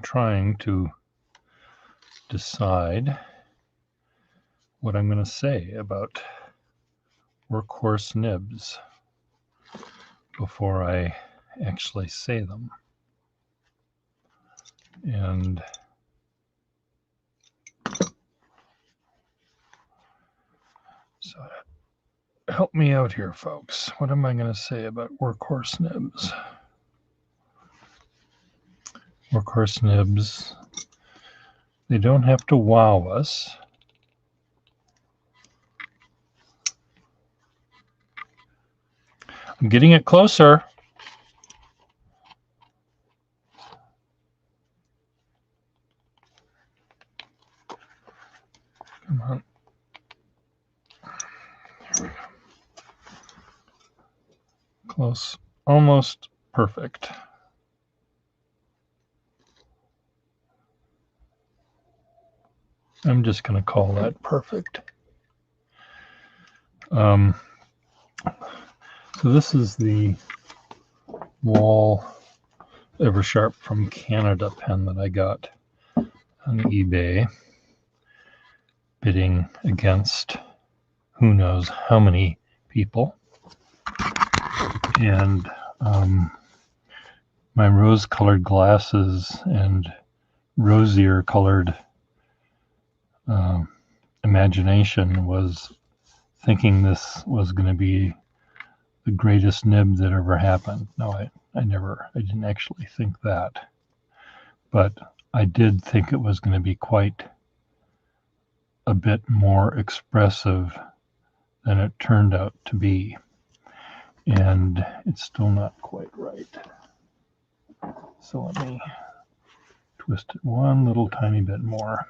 trying to decide what I'm going to say about Workhorse Nibs before I actually say them. And so help me out here, folks. What am I going to say about Workhorse Nibs? Workhorse Nibs, they don't have to wow us. I'm getting it closer. Come on. There we go. Close. Almost perfect. I'm just going to call that perfect. So this is the Wall Eversharp from Canada pen that I got on eBay, bidding against who knows how many people. And my rose-colored glasses and rosier-colored imagination was thinking this was going to be the greatest nib that ever happened. No, I didn't actually think that. But I did think it was going to be quite a bit more expressive than it turned out to be. And it's still not quite right. So let me twist it one little tiny bit more.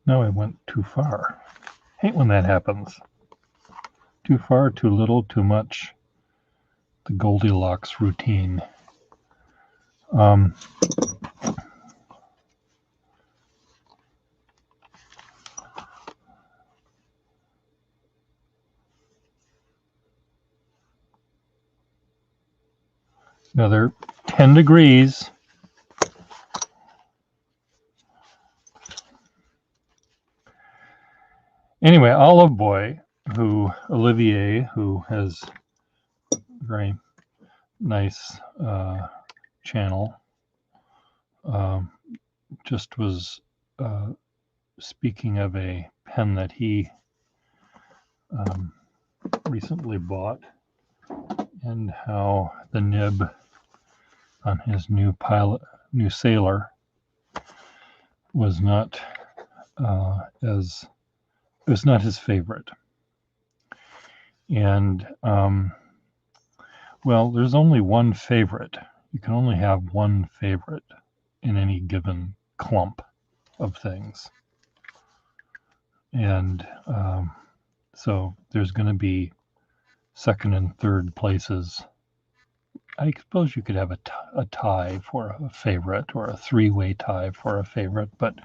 No, I went too far. Hate when that happens. Too far, too little, too much. The Goldilocks routine. Another 10 degrees. Anyway, Olive Boy, Olivier, who has a very nice channel, just was speaking of a pen that he recently bought and how the nib on his new Sailor was not it was not his favorite. And well, there's only one favorite. You can only have one favorite in any given clump of things. And so there's going to be second and third places. I suppose you could have a tie for a favorite, or a three-way tie for a favorite, but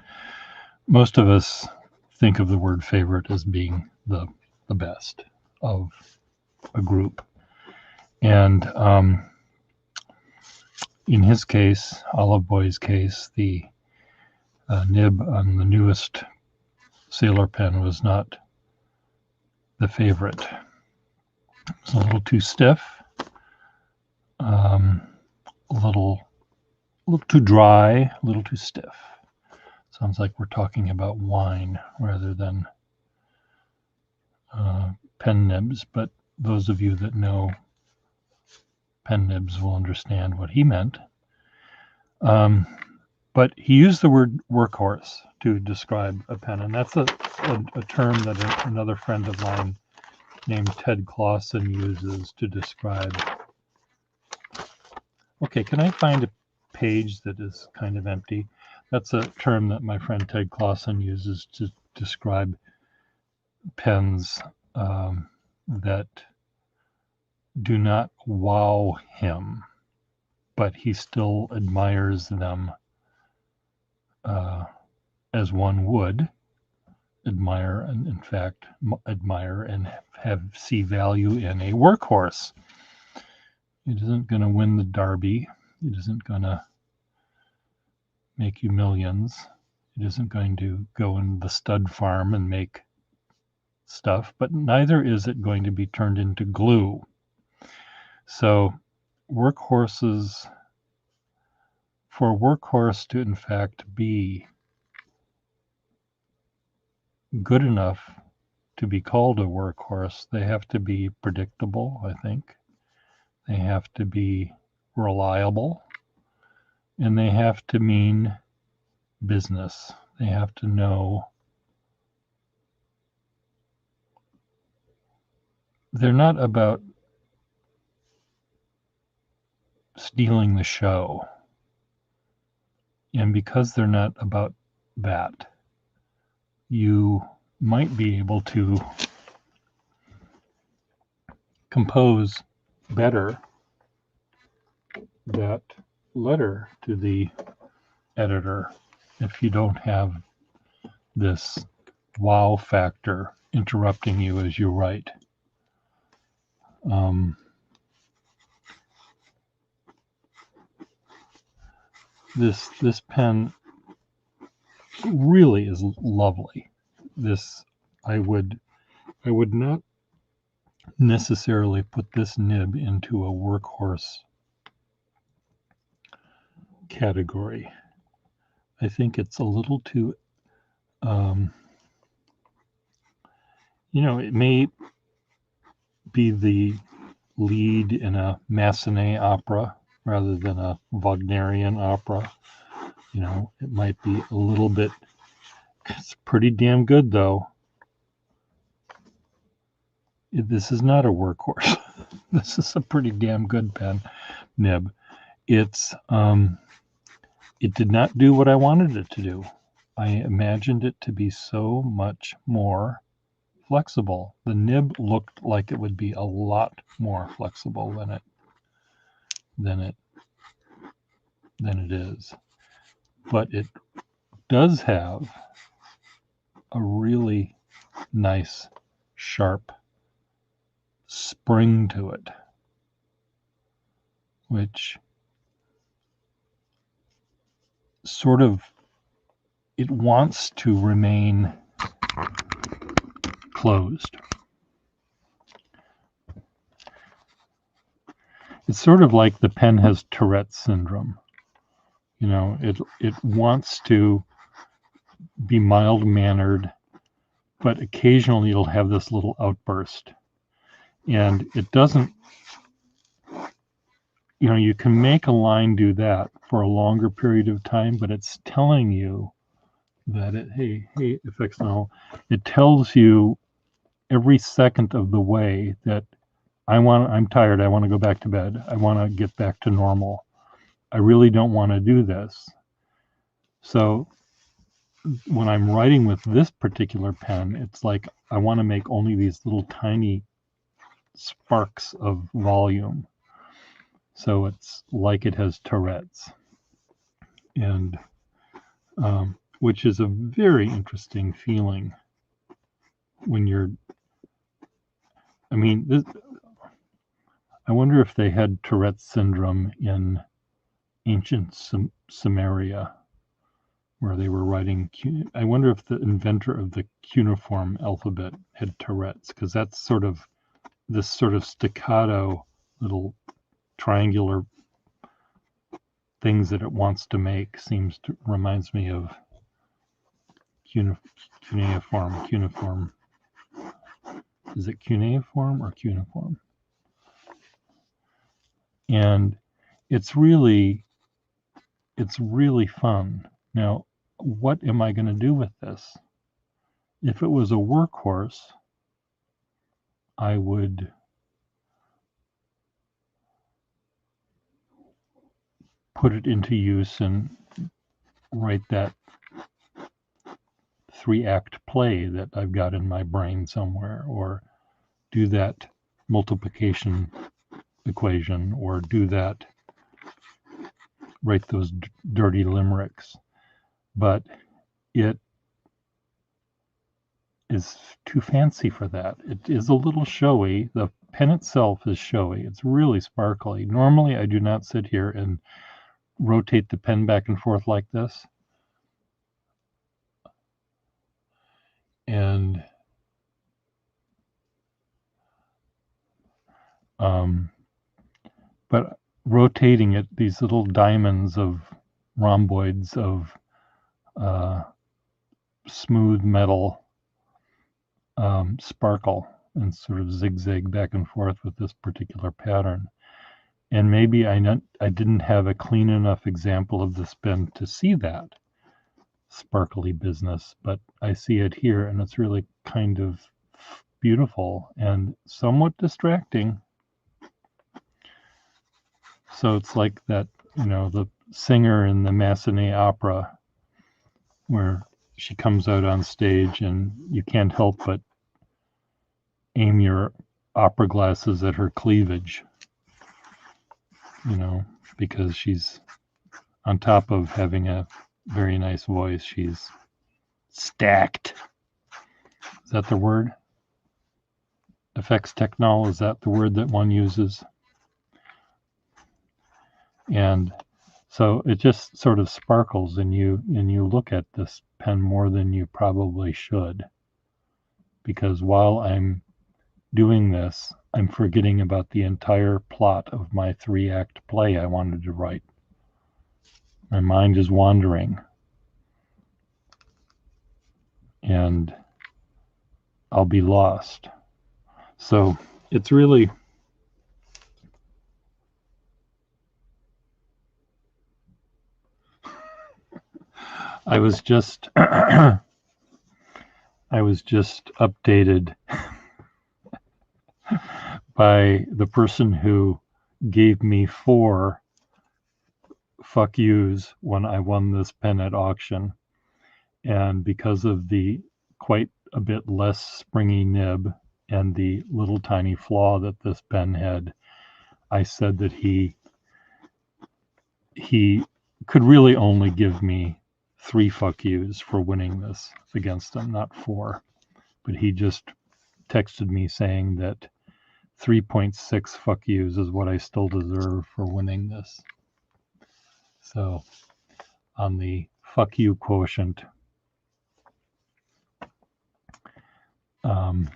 most of us think of the word favorite as being the best of a group. And in his case, Olive Boy's case, the nib on the newest Sailor pen was not the favorite. It's a little too stiff, a little too dry, a little too stiff. Sounds like we're talking about wine rather than pen nibs, but those of you that know pen nibs will understand what he meant. But he used the word workhorse to describe a pen, and that's a term that another friend of mine named Ted Clausen uses to describe. Okay, can I find a page that is kind of empty? That's a term that my friend Ted Clausen uses to describe pens that do not wow him, but he still admires them as one would, admire and, in fact, admire and see value in a workhorse. It isn't going to win the Derby. It isn't going to make you millions. It isn't going to go in the stud farm and make stuff, but neither is it going to be turned into glue. So workhorses, for a workhorse to in fact be good enough to be called a workhorse, they have to be predictable, I think. They have to be reliable, and they have to mean business. They have to know. They're not about stealing the show. And because they're not about that, you might be able to compose better that letter to the editor if you don't have this wow factor interrupting you as you write. This pen really is lovely. This I would not necessarily put this nib into a workhorse category. I think it's a little too it may be the lead in a Massenet opera rather than a Wagnerian opera. It might be a little bit. It's pretty damn good, though. This is not a workhorse. This is a pretty damn good pen nib. It did not do what I wanted it to do. I imagined it to be so much more flexible. The nib looked like it would be a lot more flexible than it is. But it does have a really nice, sharp spring to it, which sort of, it wants to remain closed. It's sort of like the pen has Tourette's syndrome. It wants to be mild-mannered, but occasionally it'll have this little outburst. And it doesn't, you can make a line do that for a longer period of time, but it's telling you that hey, effects now, it tells you every second of the way that I'm tired, I want to go back to bed, I want to get back to normal, I really don't want to do this. So when I'm writing with this particular pen, it's like I want to make only these little tiny sparks of volume. So it's like it has Tourette's, and which is a very interesting feeling when you're. I wonder if they had Tourette's syndrome in ancient Sumeria, where they were writing. I wonder if the inventor of the cuneiform alphabet had Tourette's, because that's sort of this sort of staccato little triangular things that it wants to make reminds me of cuneiform. Is it cuneiform or cuneiform? And it's really fun. Now, what am I going to do with this? If it was a workhorse, I would put it into use and write that 3-act play that I've got in my brain somewhere, or do that multiplication equation, or write those dirty limericks. But it is too fancy for that. It is a little showy. The pen itself is showy. It's really sparkly. Normally, I do not sit here and rotate the pen back and forth like this. And but rotating it, these little diamonds of rhomboids of smooth metal sparkle and sort of zigzag back and forth with this particular pattern. And maybe I didn't have a clean enough example of this pen to see that sparkly business, but I see it here, and it's really kind of beautiful and somewhat distracting. So it's like that, the singer in the Massenet opera where she comes out on stage and you can't help but aim your opera glasses at her cleavage, because she's, on top of having a very nice voice, she's stacked. Is that the word? Effects technol, is that the word that one uses? And so it just sort of sparkles, and you look at this pen more than you probably should, because while I'm doing this, I'm forgetting about the entire plot of my 3-act play I wanted to write. My mind is wandering, and I'll be lost. So it's really, I was just updated by the person who gave me 4 fuck yous when I won this pen at auction. And because of the quite a bit less springy nib and the little tiny flaw that this pen had, I said that he could really only give me 3 fuck yous for winning this against him, not 4. But he just texted me saying that 3.6 fuck yous is what I still deserve for winning this. So on the fuck you quotient, I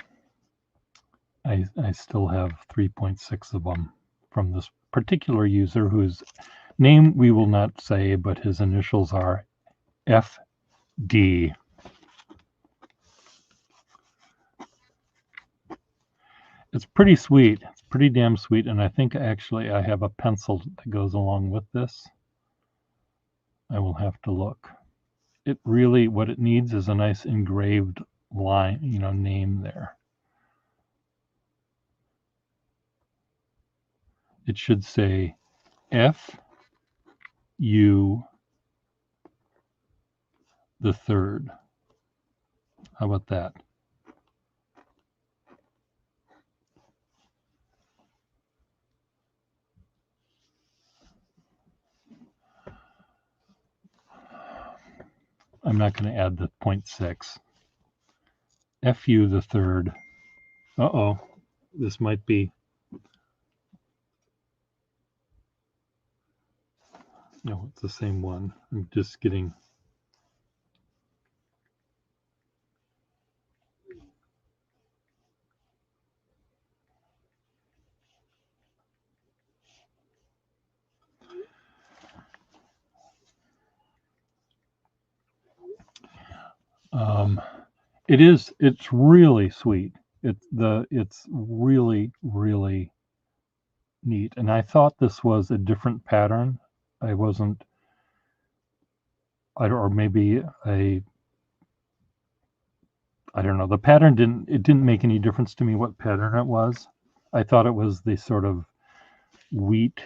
still have 3.6 of them from this particular user whose name we will not say, but his initials are FD. It's pretty sweet. It's pretty damn sweet, and I think actually I have a pencil that goes along with this. I will have to look. It really, what it needs is a nice engraved line, name there. It should say F.U. the third. How about that? I'm not going to add the 0.6. F.U. the third. Uh-oh. This might be... No, it's the same one. I'm just getting... it's really sweet. It's really, really neat. And I thought this was a different pattern. I wasn't, or maybe I don't know. The pattern didn't make any difference to me what pattern it was. I thought it was the sort of wheat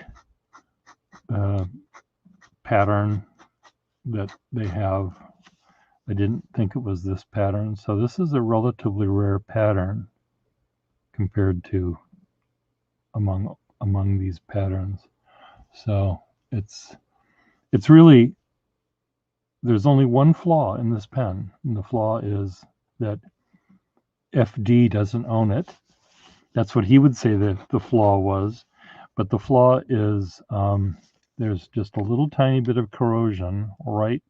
pattern that they have. I didn't think it was this pattern. So this is a relatively rare pattern compared to among these patterns. So it's really, there's only one flaw in this pen, and the flaw is that FD doesn't own it. That's what he would say that the flaw was. But the flaw is there's just a little tiny bit of corrosion right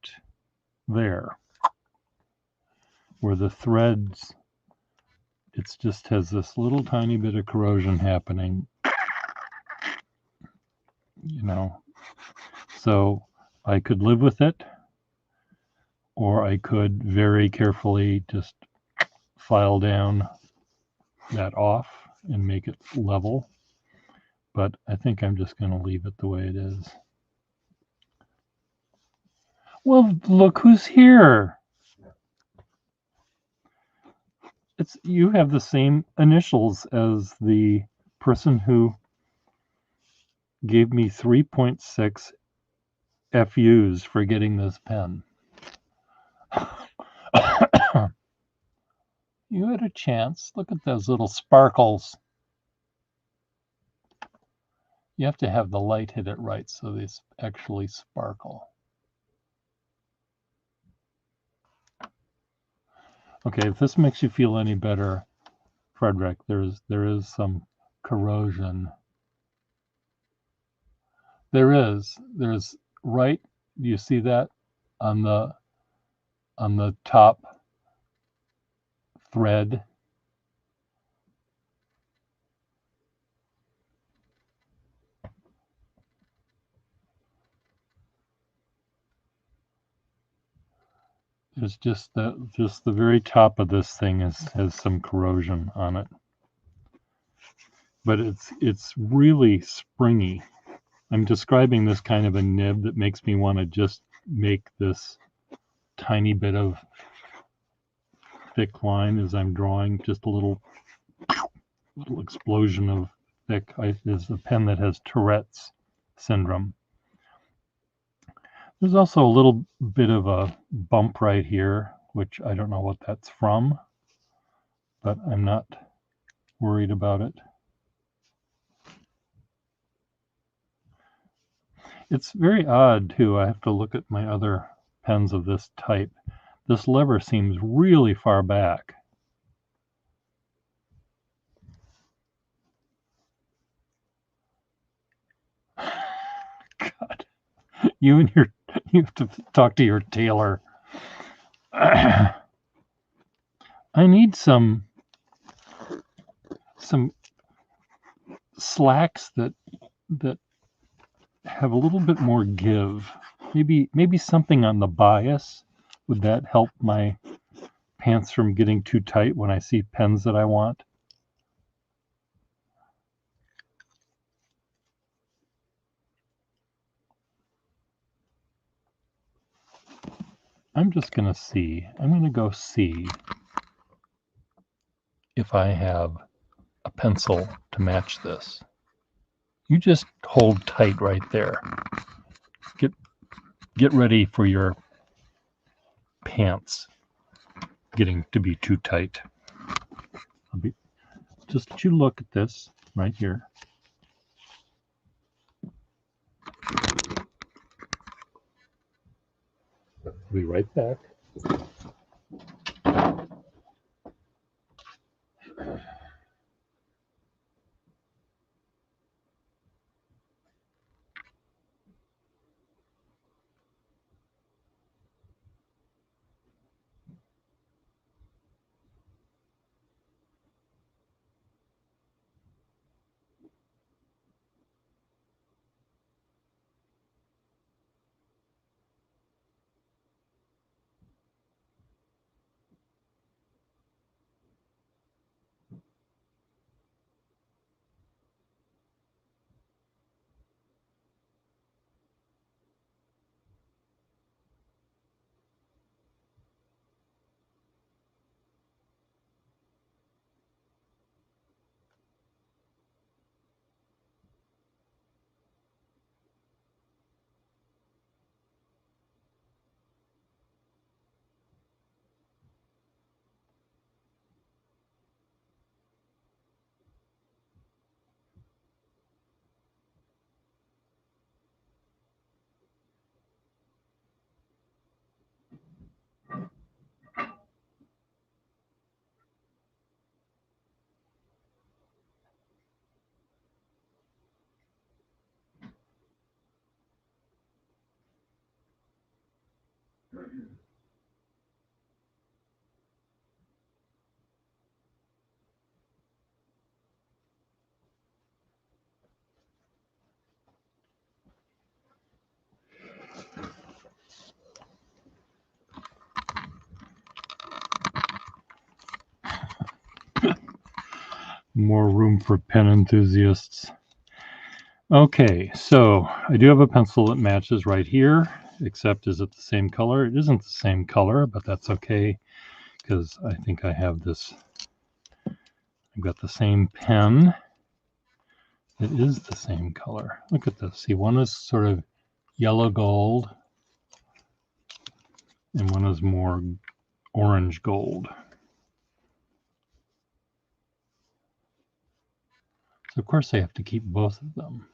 there where the threads, it just has this little tiny bit of corrosion happening, you know. So I could live with it, or I could very carefully just file down that off and make it level. But I think I'm just going to leave it the way it is. Well, look who's here. It's, you have the same initials as the person who gave me 3.6 FUs for getting this pen. You had a chance. Look at those little sparkles. You have to have the light hit it right so these actually sparkle. Okay, if this makes you feel any better, Frederick, there is some corrosion. There's right, do you see that on the top thread? There's just the very top of this thing has some corrosion on it. But it's really springy. I'm describing this kind of a nib that makes me want to just make this tiny bit of thick line as I'm drawing, just a little explosion of thick. Is a pen that has Tourette's syndrome. There's also a little bit of a bump right here, which I don't know what that's from, but I'm not worried about it. It's very odd, too. I have to look at my other pens of this type. This lever seems really far back. God, you have to talk to your tailor. I need some slacks that have a little bit more give. Maybe something on the bias. Would that help my pants from getting too tight when I see pens that I want? I'm just going to see. I'm going to go see if I have a pencil to match this. You just hold tight right there. Get ready for your pants getting to be too tight. Just let you look at this right here. I'll be right back. More room for pen enthusiasts. Okay, so I do have a pencil that matches right here, except is it the same color? It isn't the same color, but that's okay, because I think I have this. I've got the same pen. It is the same color. Look at this. See, one is sort of yellow gold, and one is more orange gold. So of course I have to keep both of them.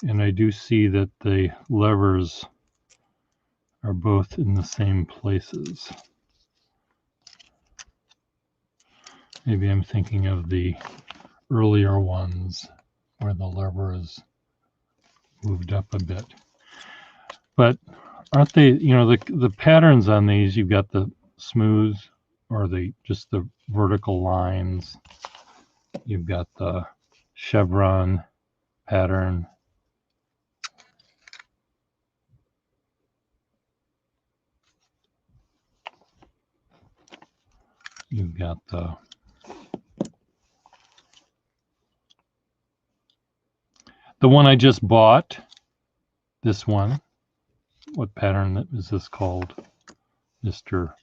And I do see that the levers are both in the same places. Maybe I'm thinking of the earlier ones where the lever is moved up a bit. But aren't they, you know, the patterns on these, you've got the smooth or just the vertical lines. You've got the chevron pattern. You've got the one I just bought, this one. What pattern is this called? Mr.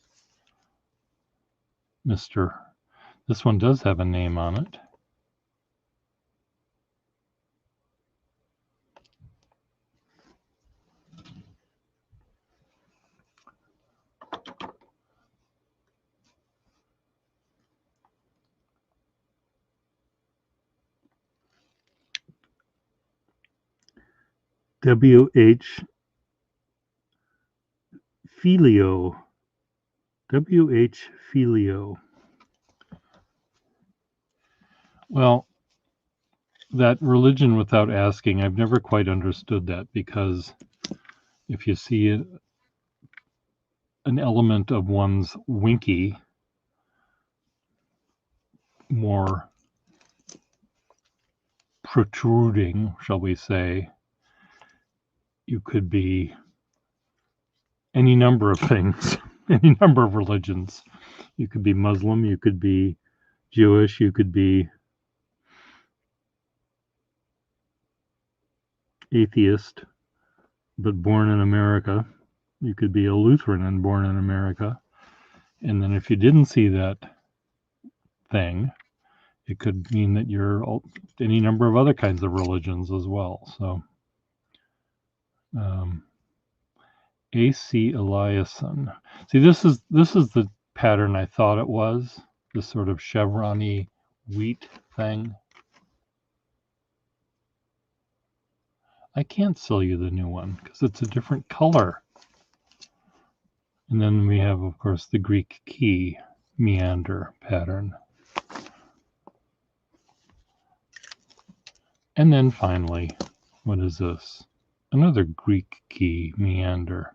This one does have a name on it. W.H. Filio. W.H. Filio. Well, that religion without asking, I've never quite understood that, because if you see an element of one's winky more protruding, shall we say, you could be any number of things, any number of religions. You could be Muslim, you could be Jewish, you could be atheist, but born in America. You could be a Lutheran and born in America. And then if you didn't see that thing, it could mean that you're any number of other kinds of religions as well. So, A.C. Eliasson. See, this is the pattern I thought it was. This sort of chevron-y wheat thing. I can't sell you the new one because it's a different color. And then we have, of course, the Greek key meander pattern. And then finally, what is this? Another Greek key meander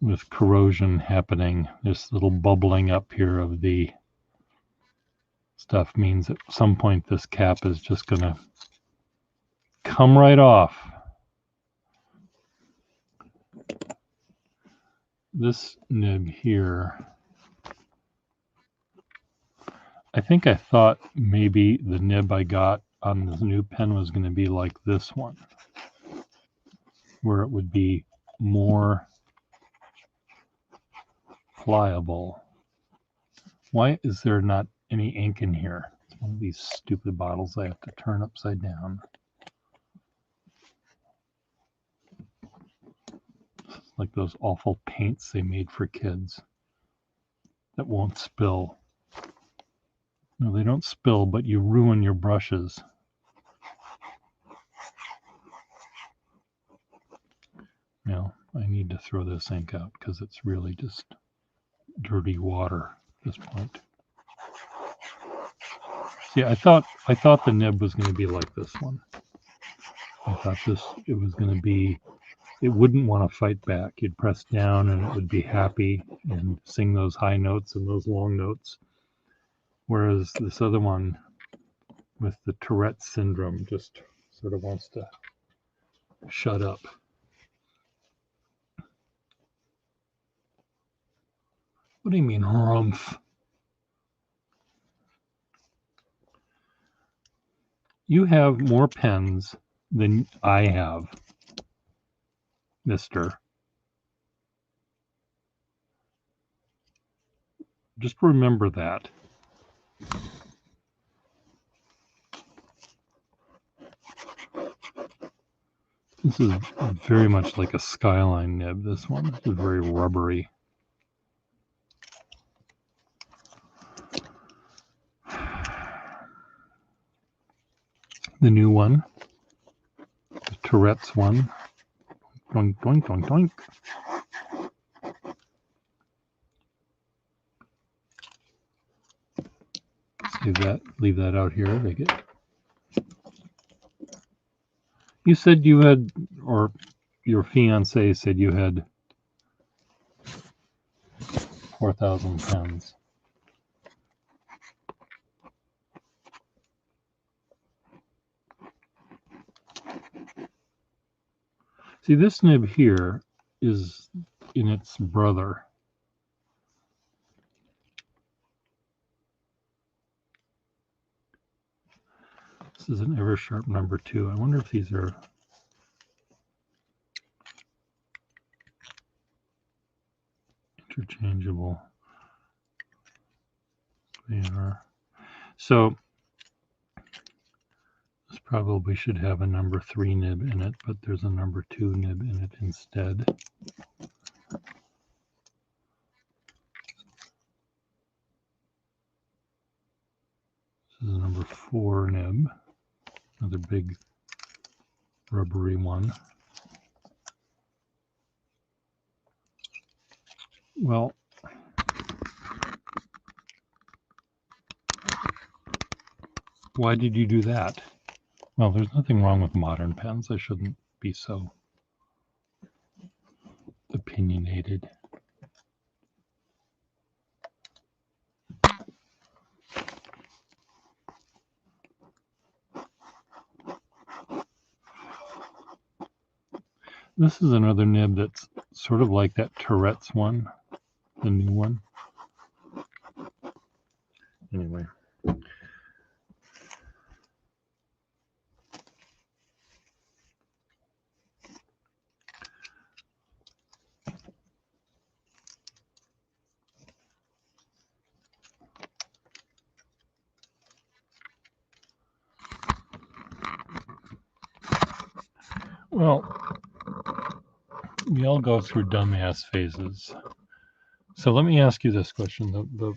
with corrosion happening. This little bubbling up here of the stuff means at some point this cap is just going to come right off. This nib here, I think I thought maybe the nib I got on this new pen was going to be like this one, where it would be more pliable. Why is there not any ink in here? It's one of these stupid bottles I have to turn upside down. It's like those awful paints they made for kids that won't spill. No, they don't spill, but you ruin your brushes. Now, I need to throw this ink out because it's really just dirty water at this point. See, I thought the nib was going to be like this one. I thought it was going to be, it wouldn't want to fight back. You'd press down and it would be happy and sing those high notes and those long notes. Whereas this other one with the Tourette syndrome just sort of wants to shut up. What do you mean, rumph? You have more pens than I have, mister. Just remember that. This is very much like a Skyline nib, this one. This is very rubbery. The new one, the Tourette's one. Doink, doink, doink, doink. Save that, leave that out here. They get. You said you had, or your fiance said you had 4,000 pens. See, this nib here is in its brother. This is an Eversharp number 2. I wonder if these are interchangeable. They are. So this probably should have a number 3 nib in it, but there's a number 2 nib in it instead. This is a number 4 nib, another big rubbery one. Well, why did you do that? Well, there's nothing wrong with modern pens. I shouldn't be so opinionated. This is another nib that's sort of like that Tourette's one, the new one. Anyway. Well, we all go through dumbass phases. So let me ask you this question. The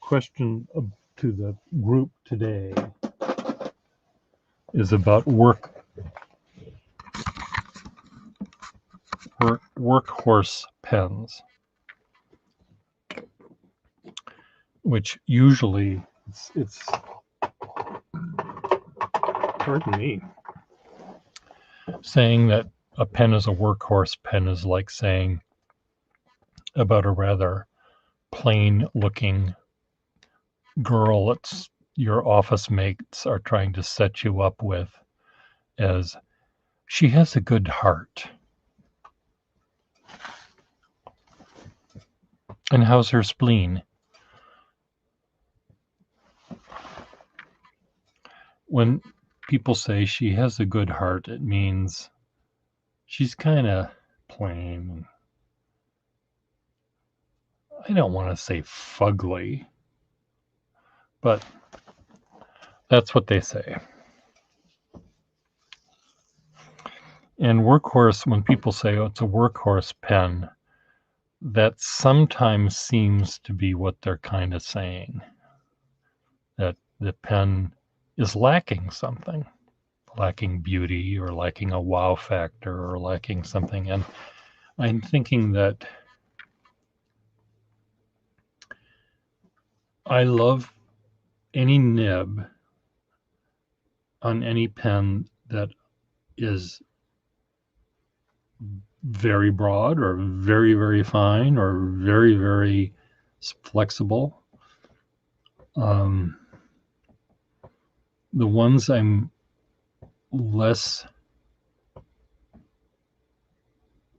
question to the group today is about workhorse pens, which usually it's pardon me, saying that a pen is a workhorse pen is like saying about a rather plain looking girl that your office mates are trying to set you up with as she has a good heart. And how's her spleen? When people say she has a good heart, it means she's kind of plain. I don't want to say fugly, but that's what they say. And workhorse, when people say, oh, it's a workhorse pen, that sometimes seems to be what they're kind of saying. That the pen is lacking something, lacking beauty or lacking a wow factor or lacking something. And I'm thinking that I love any nib on any pen that is very broad or very, very fine or very, very flexible. The ones I'm less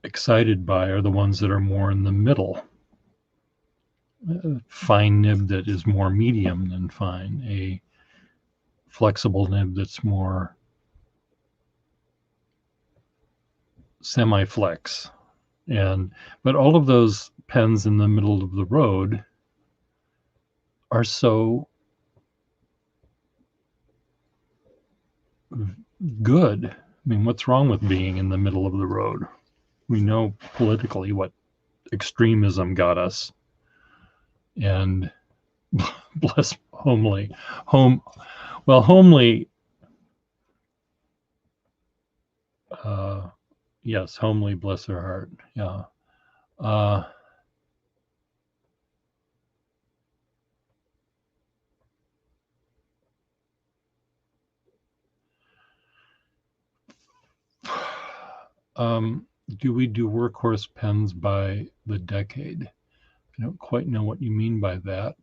excited by are the ones that are more in the middle. fine nib that is more medium than fine, a flexible nib that's more semi-flex. But all of those pens in the middle of the road are so good. I mean, what's wrong with being in the middle of the road? We know politically what extremism got us. And bless homely. Yes, homely, bless her heart. Yeah. Do we do workhorse pens by the decade? I don't quite know what you mean by that.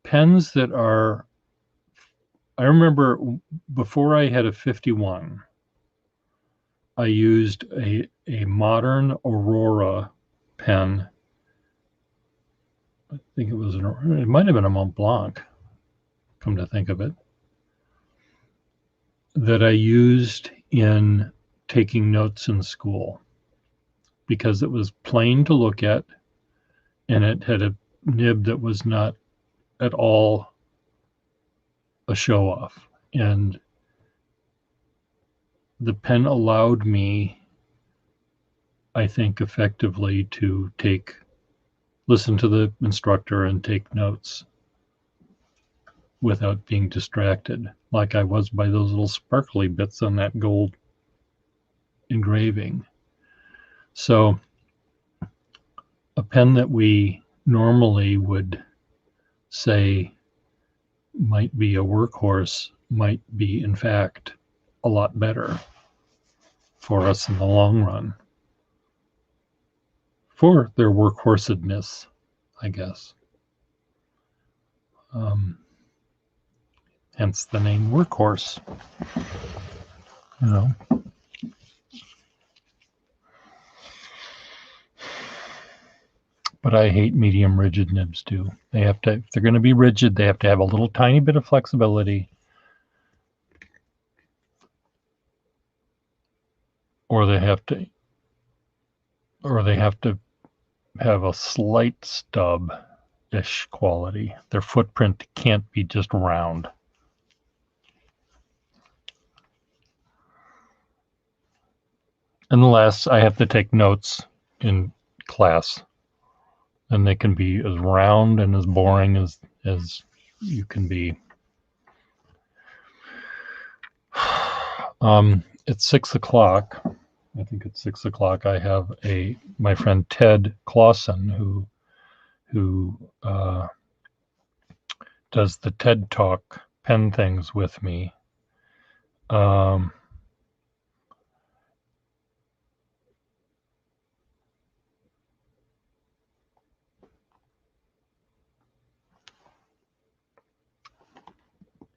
Pens that are, I remember before I had a 51, I used a modern Aurora pen. I think it might have been a Mont Blanc, come to think of it, that I used in taking notes in school because it was plain to look at and it had a nib that was not at all a show off. And the pen allowed me, I think, effectively to listen to the instructor and take notes without being distracted, like I was by those little sparkly bits on that gold engraving. So a pen that we normally would say might be a workhorse might be, in fact, a lot better for us in the long run, for their workhorsedness, I guess. Hence the name Workhorse. You know. But I hate medium rigid nibs too. They have to, if they're going to be rigid, they have to have a little tiny bit of flexibility, or they have to have a slight stub-ish quality. Their footprint can't be just round. Unless I have to take notes in class, and they can be as round and as boring as you can be. It's 6 o'clock. I think it's 6 o'clock. I have my friend Ted Clausen who does the TED Talk pen things with me.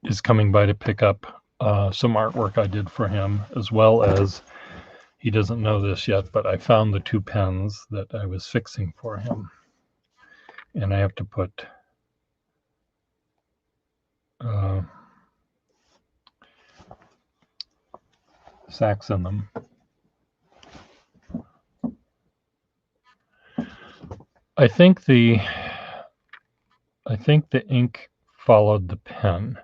Is coming by to pick up some artwork I did for him, as well as, he doesn't know this yet, but I found the 2 pens that I was fixing for him. And I have to put sacks in them. I think the ink followed the pen.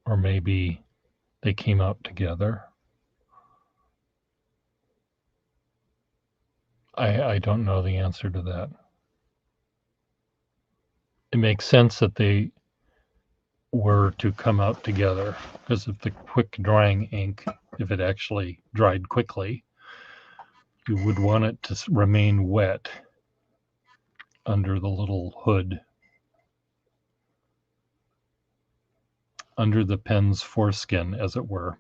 Or maybe they came out together. I don't know the answer to that. It makes sense that they were to come out together, because if the quick drying ink, if it actually dried quickly, you would want it to remain wet under the little hood, under the pen's foreskin, as it were.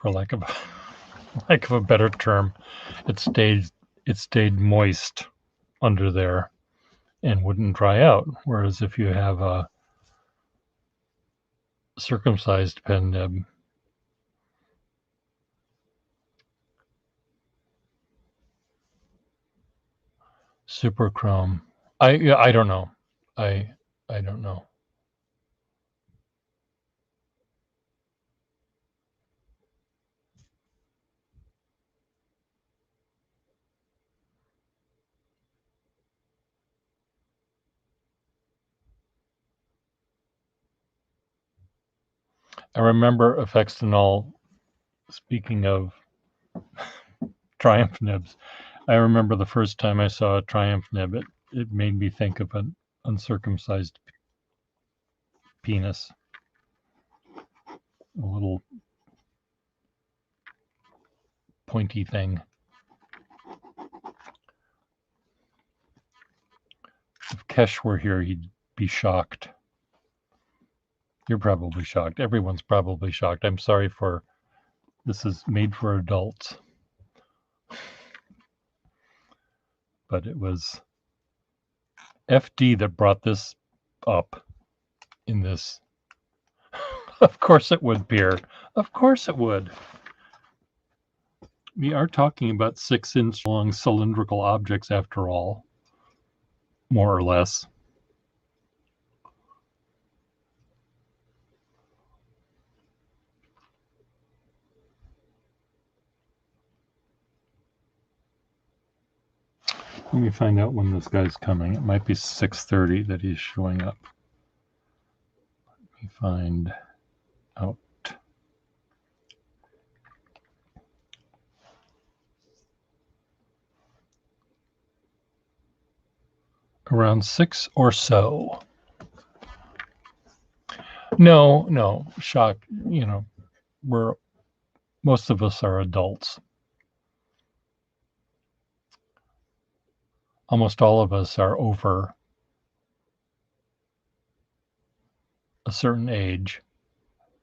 For lack of a better term, it stayed moist under there. and wouldn't dry out. Whereas if you have a circumcised pen nib, super chrome. I don't know. I don't know. I remember Affextinol, speaking of Triumph nibs, I remember the first time I saw a Triumph nib, it made me think of an uncircumcised penis. A little pointy thing. If Kesh were here, he'd be shocked. You're probably shocked. Everyone's probably shocked. I'm sorry for... This is made for adults. But it was FD that brought this up in this. Of course it would, Pierre. Of course it would. We are talking about 6-inch long cylindrical objects after all, more or less. Let me find out when this guy's coming. It might be 6:30 that he's showing up. Let me find out. Around 6 or so. No, shock. You know, most of us are adults. Almost all of us are over a certain age,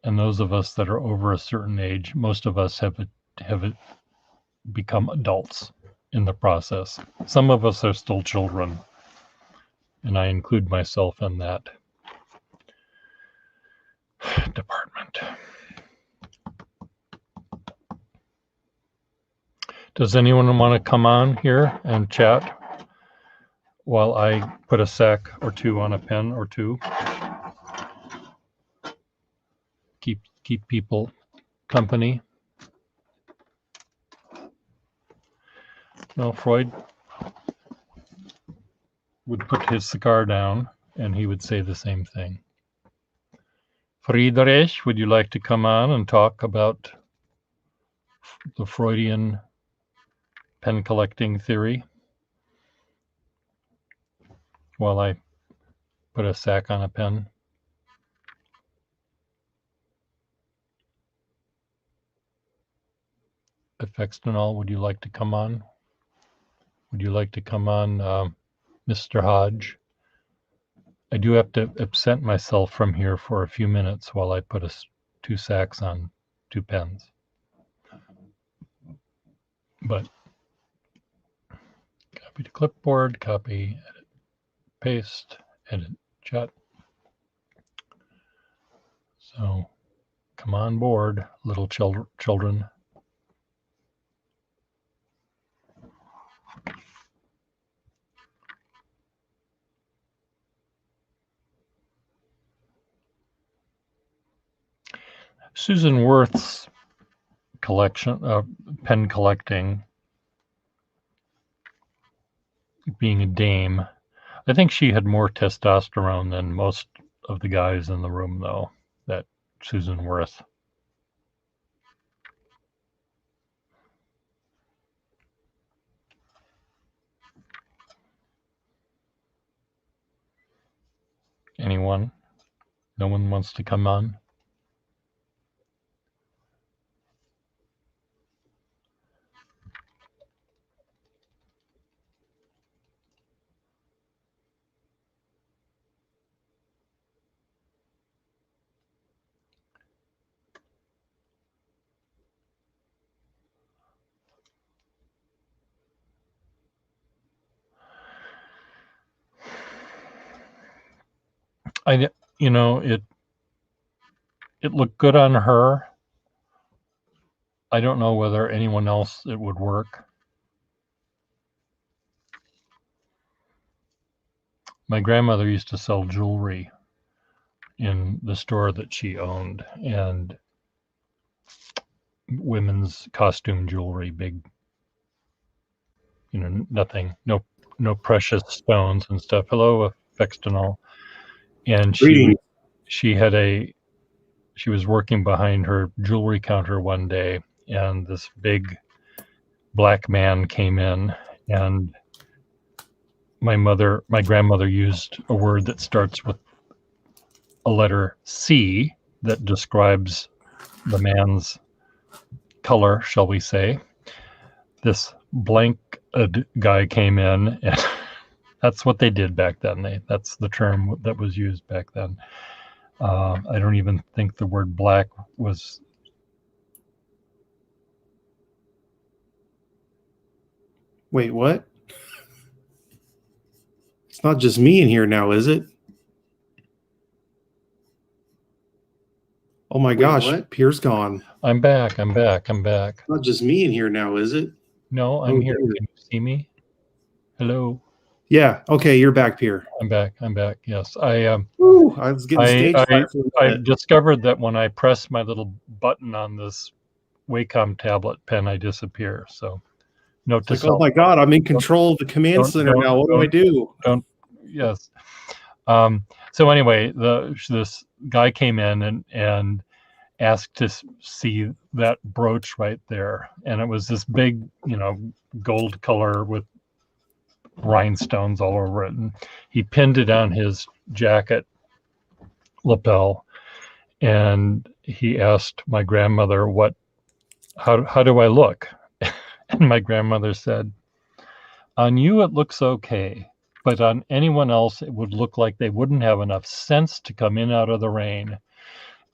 and those of us that are over a certain age, most of us have become adults in the process. Some of us are still children, and I include myself in that department. Does anyone want to come on here and chat while I put a sack or two on a pen or two? Keep people company. No, Freud would put his cigar down and he would say the same thing. Friedrich, would you like to come on and talk about the Freudian pen collecting theory while I put a sack on a pen? Affextinol, would you like to come on? Would you like to come on, Mr. Hodge? I do have to absent myself from here for a few minutes while I put 2 sacks on 2 pens. But copy to clipboard, copy, edit, paste, edit, chat. So come on board, little children. Susan Worth's collection, pen collecting, being a dame, I think she had more testosterone than most of the guys in the room, though, that Susan Worth. Anyone? No one wants to come on? You know, it looked good on her. I don't know whether anyone else it would work. My grandmother used to sell jewelry in the store that she owned, and women's costume jewelry, big, you know, nothing, no precious stones and stuff. Hello, Fextonol. And Greetings. she was working behind her jewelry counter one day, and this big black man came in, and my grandmother used a word that starts with a letter C that describes the man's color, shall we say. This blank guy came in, and that's what they did back then. That's the term that was used back then. I don't even think the word black was. Wait, what? It's not just me in here now, is it? Oh my gosh, what? Pierre's gone. I'm back. Not just me in here now, is it? No, I'm here. Can you see me? Hello. Yeah. Okay, you're back, Pierre. I'm back. Yes, I was getting stage fright for a minute. I discovered that when I press my little button on this Wacom tablet pen, I disappear. So, note to self. Oh my God, I'm in control of the command center now. What do I do? Yes. So anyway, this guy came in and asked to see that brooch right there, and it was this big, you know, gold color with rhinestones all over it, and he pinned it on his jacket lapel, and he asked my grandmother, how do I look? And my grandmother said, on you it looks okay, but on anyone else it would look like they wouldn't have enough sense to come in out of the rain.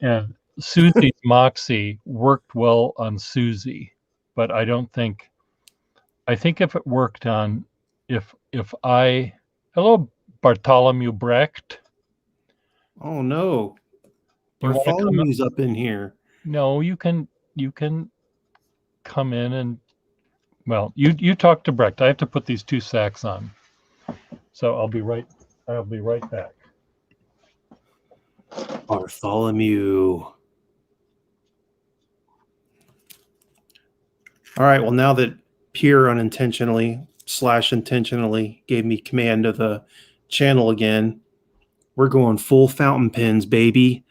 And Susie's moxie worked well on Susie, but I think if it worked on, if I, hello, Bartholomew Brecht. Oh no, Bartholomew's up in here. No, you can come in and, well, you talk to Brecht. I have to put these 2 sacks on, so I'll be right back. Bartholomew. All right. Well, now that Pierre unintentionally/intentionally gave me command of the channel again, we're going full fountain pens, baby.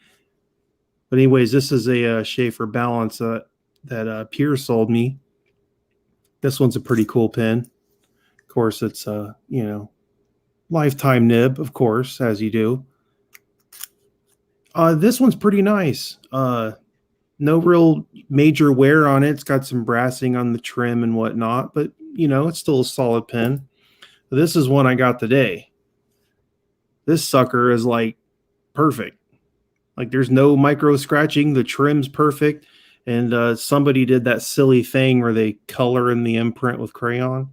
But anyways, this is a Schaefer Balance that Pierre sold me. This one's a pretty cool pen. Of course, it's you know, lifetime nib, of course, as you do. This one's pretty nice. No real major wear on it. It's got some brassing on the trim and whatnot, but you know, it's still a solid pen. This is one I got today. This sucker is like perfect. Like there's no micro scratching. The trim's perfect. And somebody did that silly thing where they color in the imprint with crayon.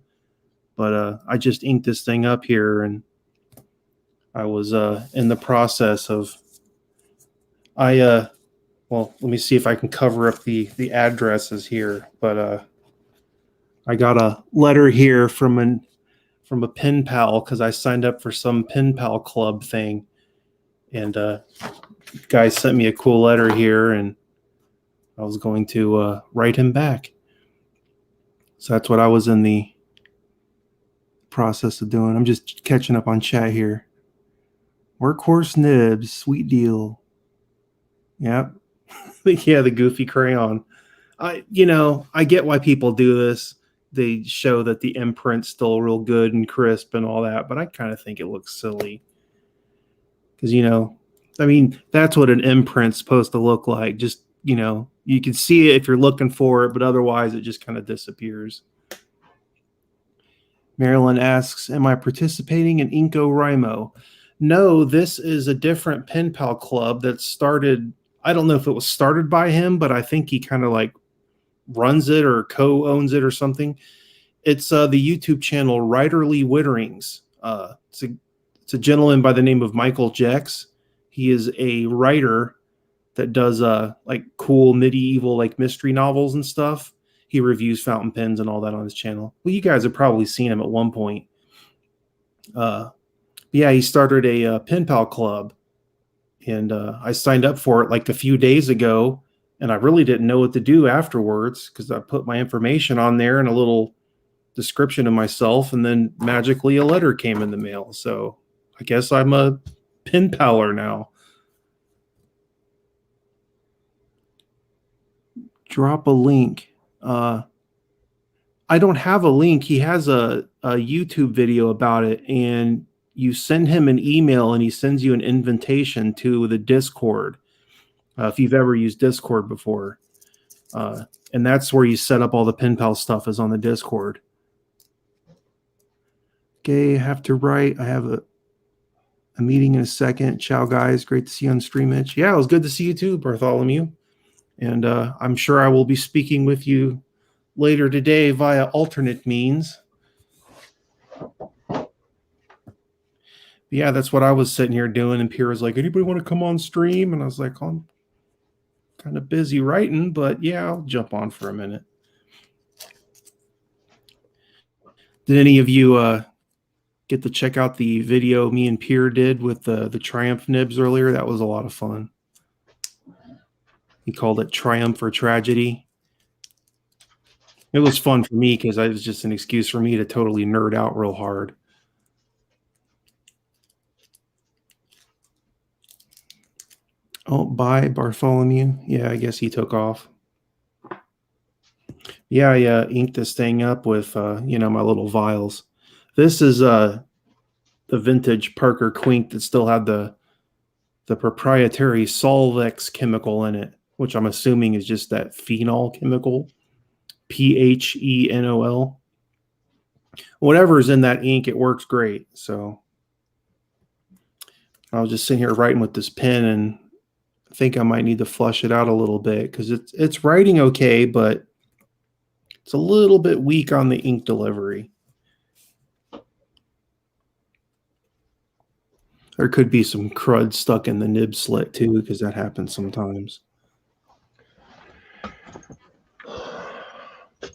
But I just inked this thing up here, and I was in the process of well, let me see if I can cover up the addresses here. But I got a letter here from a pen pal because I signed up for some pen pal club thing, and guy sent me a cool letter here, and I was going to write him back. So that's what I was in the process of doing. I'm just catching up on chat here. Workhorse Nibs, sweet deal. Yep. Yeah, the goofy crayon. I get why people do this. They show that the imprint's still real good and crisp and all that, but I kind of think it looks silly. Because, I mean, that's what an imprint's supposed to look like. Just, you can see it if you're looking for it, but otherwise it just kind of disappears. Marilyn asks, am I participating in Inco Rimo? No, this is a different pen pal club that started. I don't know if it was started by him, but I think he kind of like runs it or co-owns it or something. It's the YouTube channel Writerly Witterings. It's a gentleman by the name of Michael Jex. He is a writer that does like cool medieval like mystery novels and stuff. He reviews fountain pens and all that on his channel. Well, you guys have probably seen him at one point. Yeah, he started a pen pal club, and I signed up for it like a few days ago, and I really didn't know what to do afterwards because I put my information on there and a little description of myself, and then magically a letter came in the mail. So I guess I'm a pen paler now. Drop a link. I don't have a link. He has a YouTube video about it, and you send him an email and he sends you an invitation to the Discord. If you've ever used Discord before. And that's where you set up all the pen pal stuff, is on the Discord. Okay, I have to write. I have a meeting in a second. Ciao, guys. Great to see you on stream, Mitch. Yeah, it was good to see you too, Bartholomew. And I'm sure I will be speaking with you later today via alternate means. Yeah, that's what I was sitting here doing. And Pierre was like, anybody want to come on stream? And I was like, I'm kind of busy writing, but yeah, I'll jump on for a minute. Did any of you get to check out the video me and Pierre did with the Triumph nibs earlier? That was a lot of fun. He called it Triumph or Tragedy. It was fun for me because it was just an excuse for me to totally nerd out real hard. Oh, bye, Bartholomew. Yeah, I guess he took off. Yeah, I inked this thing up with, you know, my little vials. This is the vintage Parker Quink that still had the proprietary Solvex chemical in it, which I'm assuming is just that phenol chemical, PHENOL. Whatever's in that ink, it works great. So I was just sitting here writing with this pen, and I think I might need to flush it out a little bit because it's writing okay, but it's a little bit weak on the ink delivery. There could be some crud stuck in the nib slit too, because that happens sometimes.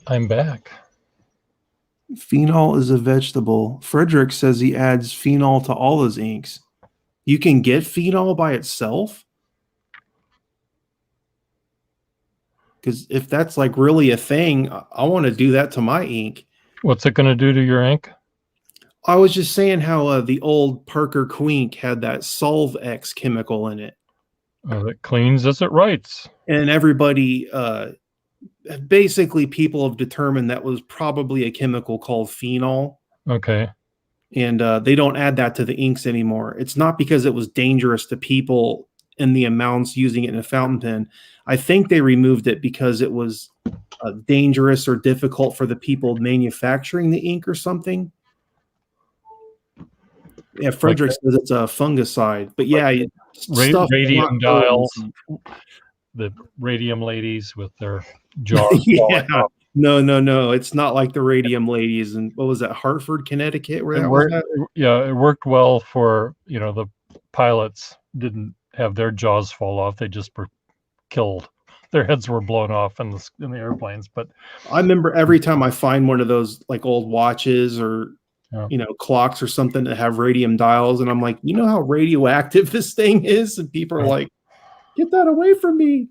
I'm back. Phenol is a vegetable. Frederick says he adds phenol to all his inks. You can get phenol by itself? Because if that's like really a thing, I want to do that to my ink. What's it going to do to your ink? I was just saying how the old Parker Quink had that Solvex chemical in it. It cleans as it writes. And everybody, basically people have determined that was probably a chemical called phenol. Okay. And they don't add that to the inks anymore. It's not because it was dangerous to people in the amounts using it in a fountain pen. I think they removed it because it was dangerous or difficult for the people manufacturing the ink or something. Yeah, Frederick says it's a fungicide, but yeah, radium dials, the radium ladies with their jaws. Yeah, no, it's not like the radium ladies. And what was that, Hartford, Connecticut, where that was at? Yeah, it worked well for, you know, the pilots didn't have their jaws fall off; they just were killed. Their heads were blown off in the airplanes. But I remember every time I find one of those like old watches or you know, clocks or something that have radium dials, and I'm like, you know how radioactive this thing is? And people are like, get that away from me.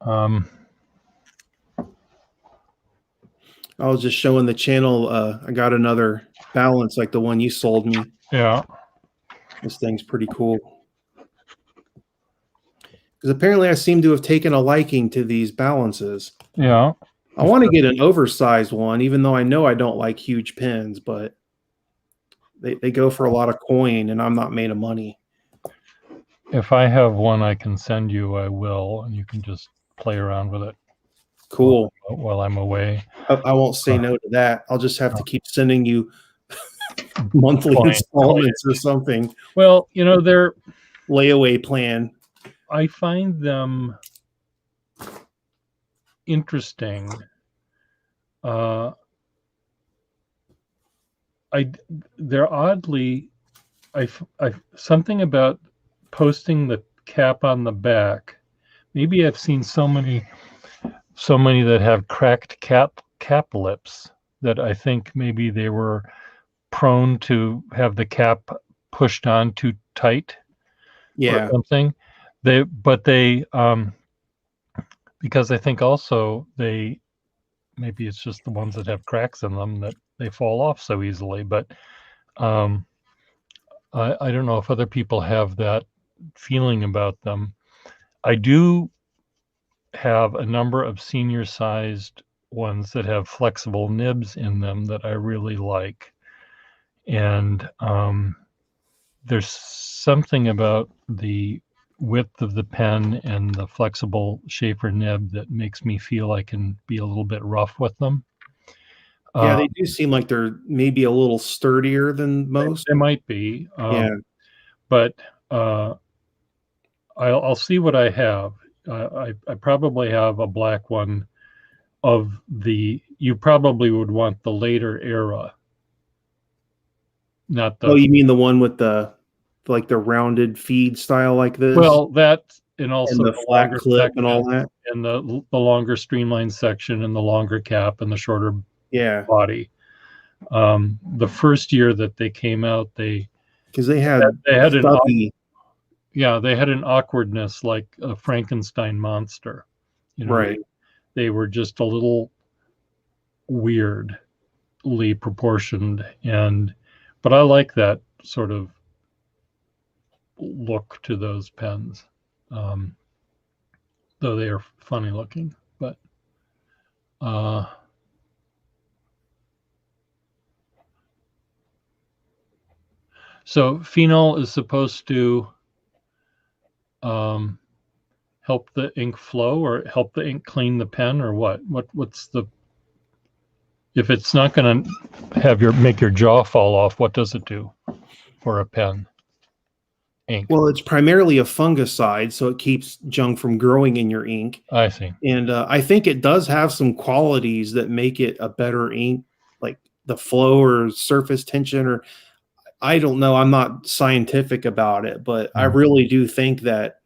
I was just showing the channel. I got another balance like the one you sold me. Yeah. This thing's pretty cool. Because apparently I seem to have taken a liking to these balances. Yeah. I want to get an oversized one, even though I know I don't like huge pens, but they go for a lot of coin, and I'm not made of money. If I have one I can send you, I will, and you can just play around with it. Cool. While I'm away. I won't say no to that. I'll just have to keep sending you monthly installments or something. Well, you know, they're layaway plan. I find them interesting they're oddly, I something about posting the cap on the back. Maybe I've seen so many that have cracked cap lips that I think maybe they were prone to have the cap pushed on too tight or something. They because I think also maybe it's just the ones that have cracks in them that they fall off so easily. But I don't know if other people have that feeling about them. I do have a number of senior-sized ones that have flexible nibs in them that I really like. And there's something about the width of the pen and the flexible shaper nib that makes me feel I can be a little bit rough with them. Yeah, they do seem like they're maybe a little sturdier than most. They might be. But I'll see what I have. I probably have a black one of you probably would want the later era. Not the. Oh, you mean the one with the rounded feed style like this? Well, that and also and the flat clip and all that, and the longer streamline section and the longer cap and the shorter body. The first year that they came out, because they had they had an awkwardness like a Frankenstein monster. Right. They were just a little weirdly proportioned, but I like that sort of look to those pens, though they are funny looking. But so phenol is supposed to help the ink flow or help the ink clean the pen, or what? What's the, if it's not going to make your jaw fall off, what does it do for a pen? Ink. Well, it's primarily a fungicide, so it keeps junk from growing in your ink. I see. And I think it does have some qualities that make it a better ink, like the flow or surface tension, or I don't know. I'm not scientific about it, but I really do think that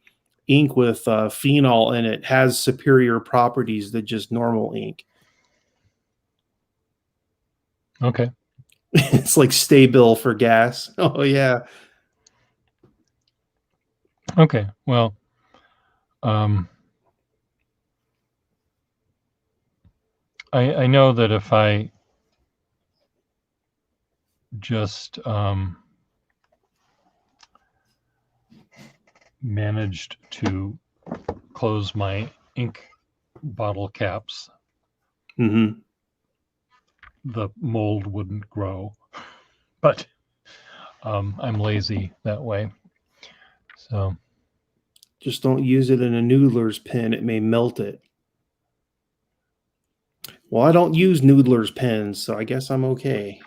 ink with phenol in it has superior properties than just normal ink. Okay. It's like stay bill for gas. Oh, yeah. Okay. Well, I know that if I just managed to close my ink bottle caps, the mold wouldn't grow. But I'm lazy that way. So just don't use it in a noodler's pen. It may melt it. Well, I don't use noodler's pens, so I guess I'm okay.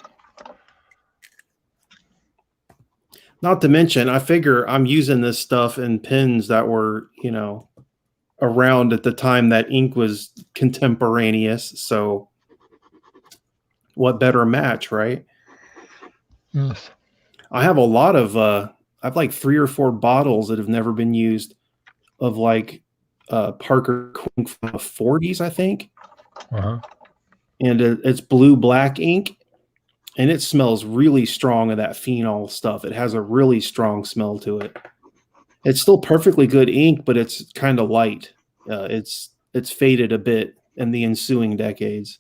Not to mention, I figure I'm using this stuff in pens that were, around at the time that ink was contemporaneous. So what better match, right? Yes. I have a lot of, I have like 3 or 4 bottles that have never been used of like Parker Quink from the 40s, I think. And it's blue-black ink. And it smells really strong of that phenol stuff. It has a really strong smell to it. It's still perfectly good ink, but it's kind of light. It's faded a bit in the ensuing decades.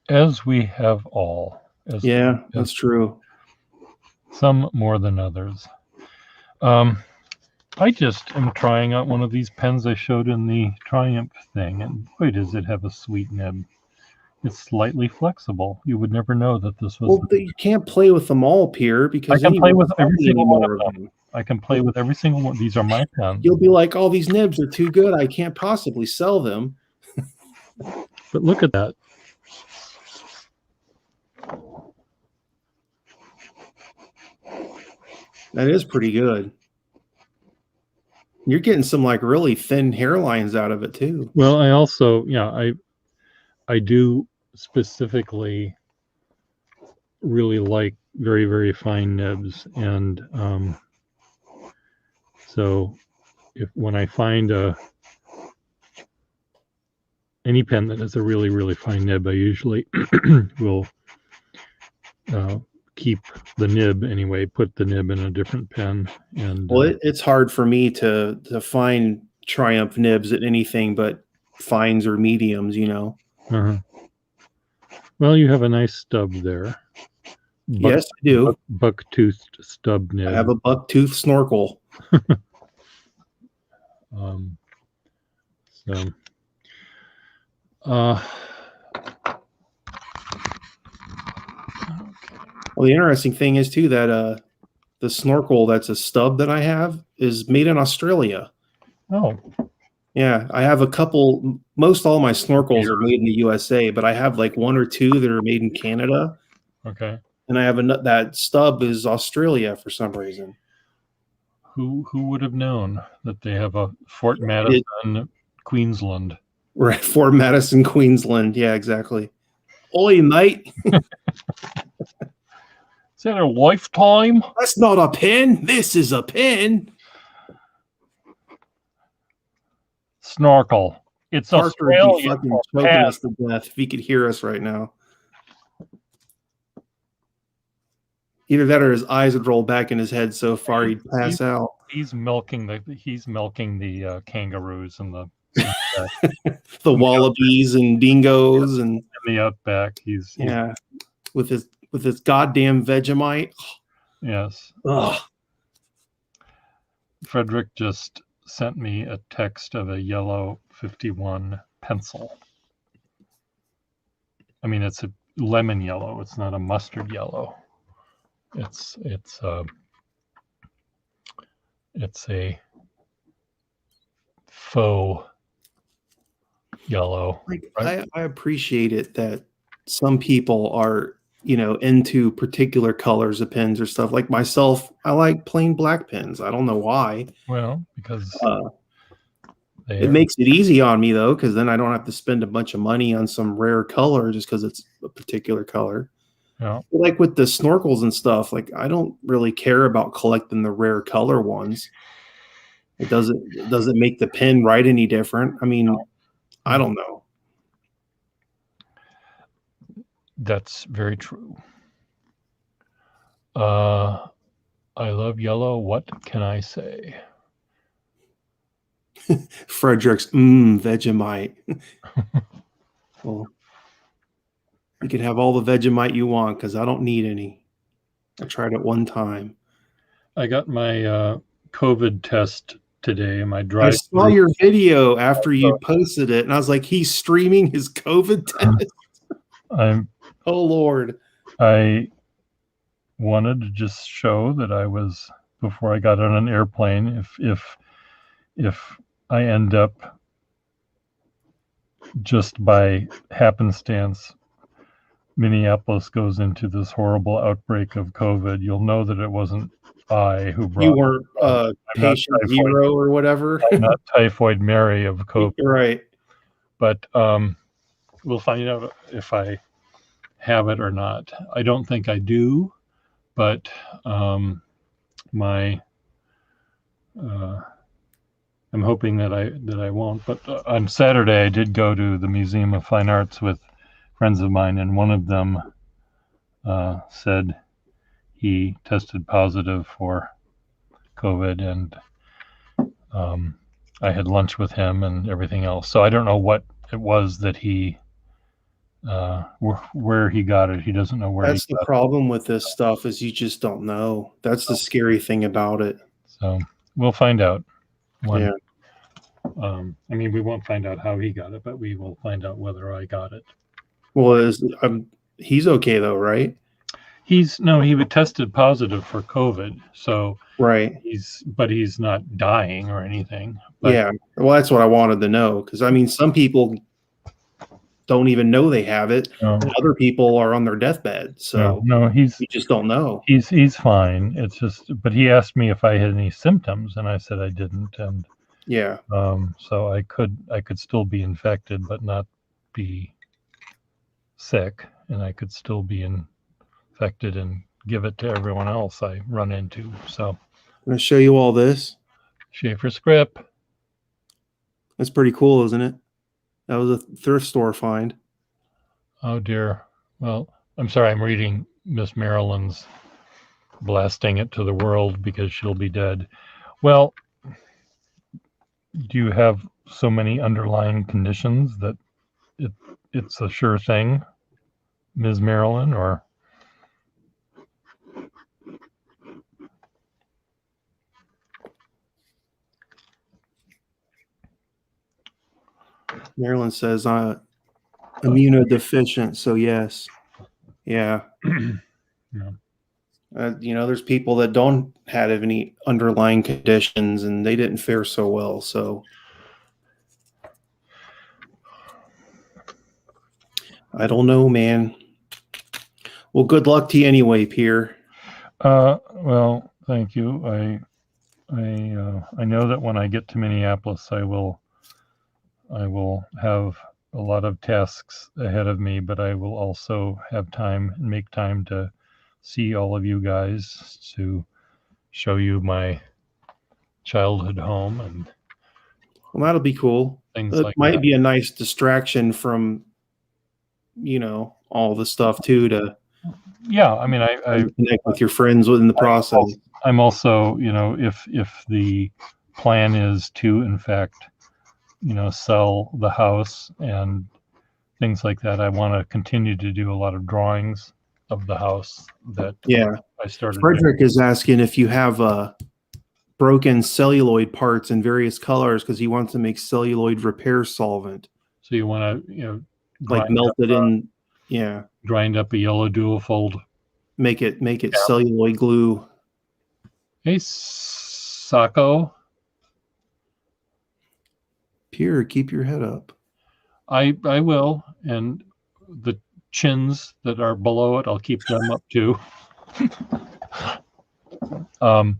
As we have all. That's true. Some more than others. I just am trying out one of these pens I showed in the Triumph thing, and boy, does it have a sweet nib. It's slightly flexible. You would never know that this was. Well, you can't play with them all, Pierre, because I can play with every single one of them. I can play with every single one. These are my pens. You'll be like, "Oh, these nibs are too good. I can't possibly sell them." But look at that. That is pretty good. You're getting some like really thin hairlines out of it too. Well, I also, I do specifically really like very, very fine nibs, and so when I find any pen that has a really, really fine nib, I usually will keep the nib anyway, put the nib in a different pen. And Well, it's hard for me to find Triumph nibs at anything but fines or mediums, you know. Well, you have a nice stub there. Yes, I do. Buck-toothed stub nib. I have a buck-tooth snorkel. So, well, the interesting thing is too that the snorkel that's a stub that I have is made in Australia. Oh, yeah, I have a couple. Most all my snorkels are made in the USA, but I have like one or two that are made in Canada. Okay. And I have that stub is Australia for some reason. Who would have known that they have a Fort Madison, Queensland? Right, Fort Madison, Queensland. Yeah, exactly. Oi, mate. Is that a lifetime? That's not a pen. This is a pen. Snorkel. It's Parker would be Australian. fucking choking us to death if he could hear us right now. Either that or his eyes would roll back in his head so far he'd pass out. He's milking the kangaroos and the the wallabies and dingoes and the outback. He's with his goddamn Vegemite. Yes. Ugh. Frederick just sent me a text of a yellow 51 pencil. I mean, it's a lemon yellow. It's not a mustard yellow. It's a faux yellow. Like, right? I appreciate it that some people are, into particular colors of pens or stuff. Like myself, I like plain black pens. I don't know why. Well, because it makes it easy on me though, because then I don't have to spend a bunch of money on some rare color just because it's a particular color. Yeah. Like with the snorkels and stuff, like I don't really care about collecting the rare color ones. It doesn't make the pen write any different. I mean, I don't know. That's very true. I love yellow. What can I say? Frederick's Vegemite. Well, you can have all the Vegemite you want because I don't need any. I tried it one time. I got my COVID test today. I saw your video after you posted it, and I was like, he's streaming his COVID test. Oh Lord! I wanted to just show that I was, before I got on an airplane, if I end up just by happenstance, Minneapolis goes into this horrible outbreak of COVID, you'll know that it wasn't I who brought. You weren't patient zero or whatever. I'm not Typhoid Mary of COVID. Right. But we'll find out if I have it or not. I don't think I do, but I'm hoping that I won't. But on Saturday, I did go to the Museum of Fine Arts with friends of mine, and one of them said he tested positive for COVID, and I had lunch with him and everything else. So I don't know what it was that he where he got it. He doesn't know where. That's the problem with this stuff, is you just don't know. That's the scary thing about it. So we'll find out. Yeah. I mean, we won't find out how he got it, but we will find out whether I got it. Well, he's okay though, right? He tested positive for COVID, so right. He's not dying or anything. But, yeah, well, that's what I wanted to know, because I mean, some people don't even know they have it. And other people are on their deathbed, so you just don't know. He's fine. It's just, but he asked me if I had any symptoms, and I said I didn't, and yeah, so I could still be infected, but not be sick, and I could still be in infected and give it to everyone else I run into. So I'm going to show you all this. Schaefer script. That's pretty cool, isn't it? That was a thrift store find. Oh dear. Well, I'm sorry, I'm reading Miss Marilyn's blasting it to the world because she'll be dead. Well, do you have so many underlying conditions that it's a sure thing, Ms. Marilyn, or? Marilyn says immunodeficient, so yes. Yeah. Yeah. There's people that don't have any underlying conditions and they didn't fare so well. So I don't know, man. Well, good luck to you anyway, Pierre. Well, thank you. I know that when I get to Minneapolis, I will have a lot of tasks ahead of me, but I will also have time and make time to see all of you guys, to show you my childhood home and Well, that'll be cool. things It like might that. be a nice distraction from, all the stuff too, to Yeah, I mean, I connect with your friends within the process. I'm also, if the plan is to, in fact, sell the house and things like that, I want to continue to do a lot of drawings of the house that I started doing. Frederick is asking if you have broken celluloid parts in various colors because he wants to make celluloid repair solvent. So you want to, Like melt it in, grind up a yellow dual fold. Make it celluloid glue. Hey, Sacco. Pierre, keep your head up. I will, and the chins that are below it, I'll keep them up too. So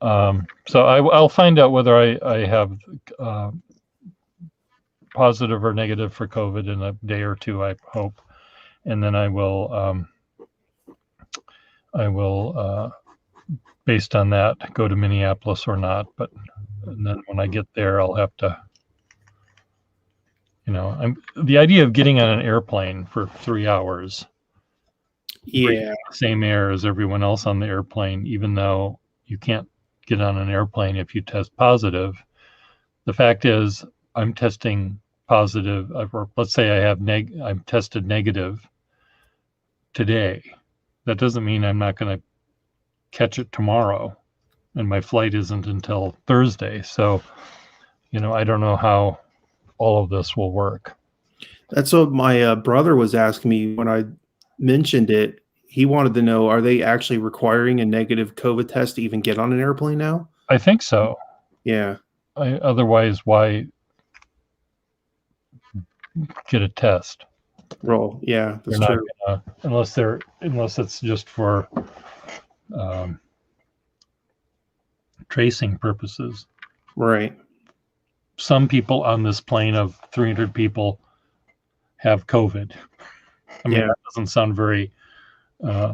I'll find out whether I have positive or negative for COVID in a day or two, I hope, and then I will based on that, go to Minneapolis or not. But and then when I get there, I'll have to. The idea of getting on an airplane for 3 hours, same air as everyone else on the airplane, even though you can't get on an airplane if you test positive. The fact is, I'm testing positive, or let's say I'm tested negative today. That doesn't mean I'm not going to catch it tomorrow, and my flight isn't until Thursday. So, I don't know how all of this will work. That's what my brother was asking me when I mentioned it. He wanted to know, are they actually requiring a negative COVID test to even get on an airplane now? I think so. Yeah. Otherwise, why get a test? Well, yeah, that's true. Unless it's just for tracing purposes. Right. Some people on this plane of 300 people have COVID. I mean, that doesn't sound very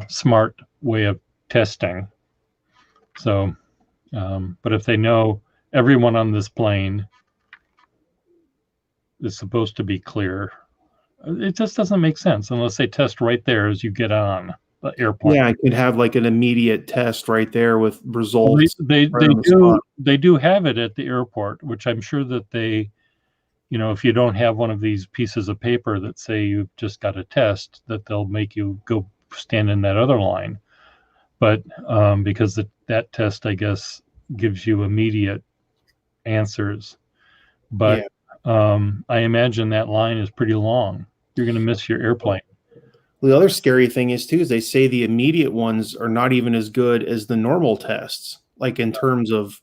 smart way of testing. So, but if they know everyone on this plane is supposed to be clear, it just doesn't make sense unless they test right there as you get on the airplane. Yeah, I could have like an immediate test right there with results. They do have it at the airport, which I'm sure that they, if you don't have one of these pieces of paper that say you've just got a test, that they'll make you go stand in that other line. But because that test, I guess, gives you immediate answers. But I imagine that line is pretty long. You're going to miss your airplane. The other scary thing is they say the immediate ones are not even as good as the normal tests, like in terms of,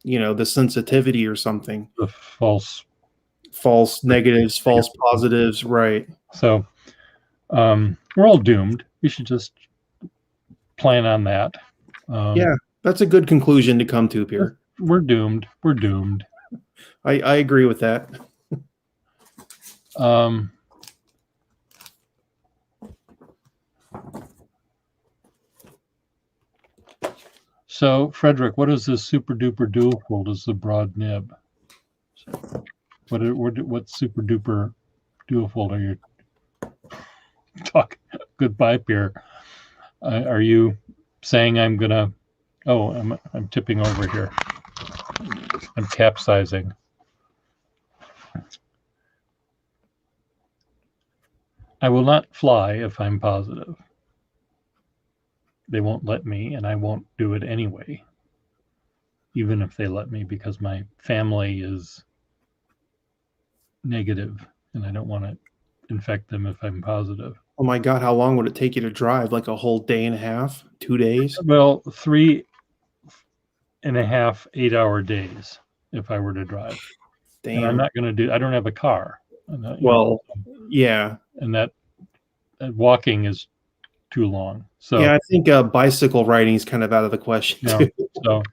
the sensitivity or something. The false negatives, false positives, right? So we're all doomed. We should just plan on that. That's a good conclusion to come to, Pierre. We're doomed. We're doomed. I agree with that. So, Frederick, what is this super duper dual fold? Is the broad nib? What super duper dual fold are you talking? Goodbye, Pierre. Are you saying I'm gonna? Oh, I'm tipping over here. I'm capsizing. I will not fly if I'm positive. They won't let me, and I won't do it anyway, even if they let me, because my family is negative, and I don't want to infect them if I'm positive. Oh my God, how long would it take you to drive? Like a whole day and a half, 2 days? Well, 3.5 8-hour days if I were to drive. Damn. And I'm not going to do. I don't have a car. Well, yeah. And that walking is too long. So yeah, I think bicycle riding is kind of out of the question too. So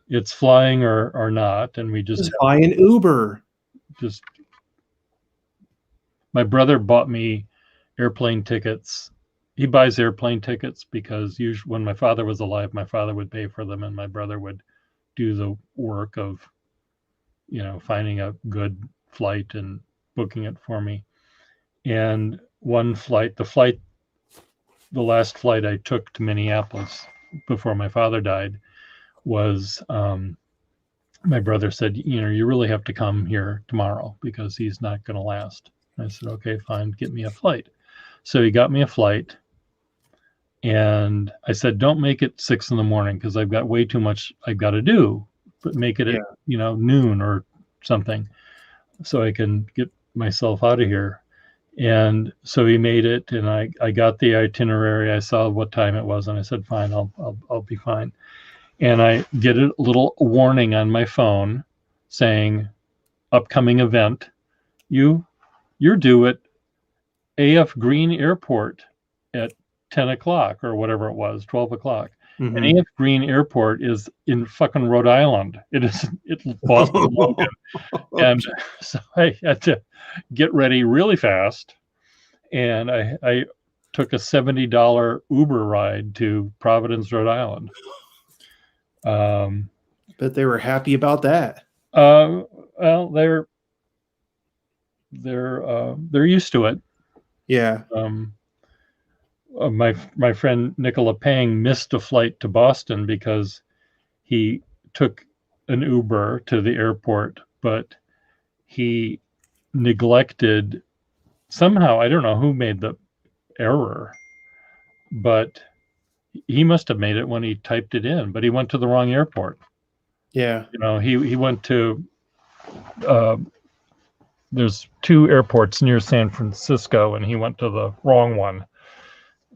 it's flying or not, and we just buy an Uber. Just my brother bought me airplane tickets. He buys airplane tickets because usually when my father was alive, my father would pay for them, and my brother would do the work of, finding a good flight and booking it for me. And one flight, the last flight I took to Minneapolis before my father died was, my brother said, you really have to come here tomorrow because he's not going to last. I said, okay, fine, get me a flight. So he got me a flight, and I said, don't make it 6 a.m. because I've got way too much I've got to do, but make it at noon or something so I can get myself out of here. And so he made it, and I got the itinerary. I saw what time it was, and I said, fine, I'll be fine. And I get a little warning on my phone saying, upcoming event, you're due at AF Green Airport at 10 o'clock or whatever it was, 12 o'clock. Mm-hmm. And AF Green Airport is in fucking Rhode Island. It's Boston Logan. And so I had to get ready really fast. And I took a $70 Uber ride to Providence, Rhode Island. Bet they were happy about that. Well, they're used to it. Yeah. My friend Nicola Pang missed a flight to Boston because he took an Uber to the airport, but he neglected somehow. I don't know who made the error, but he must have made it when he typed it in, but he went to the wrong airport. Yeah. He went to, there's 2 airports near San Francisco, and he went to the wrong one.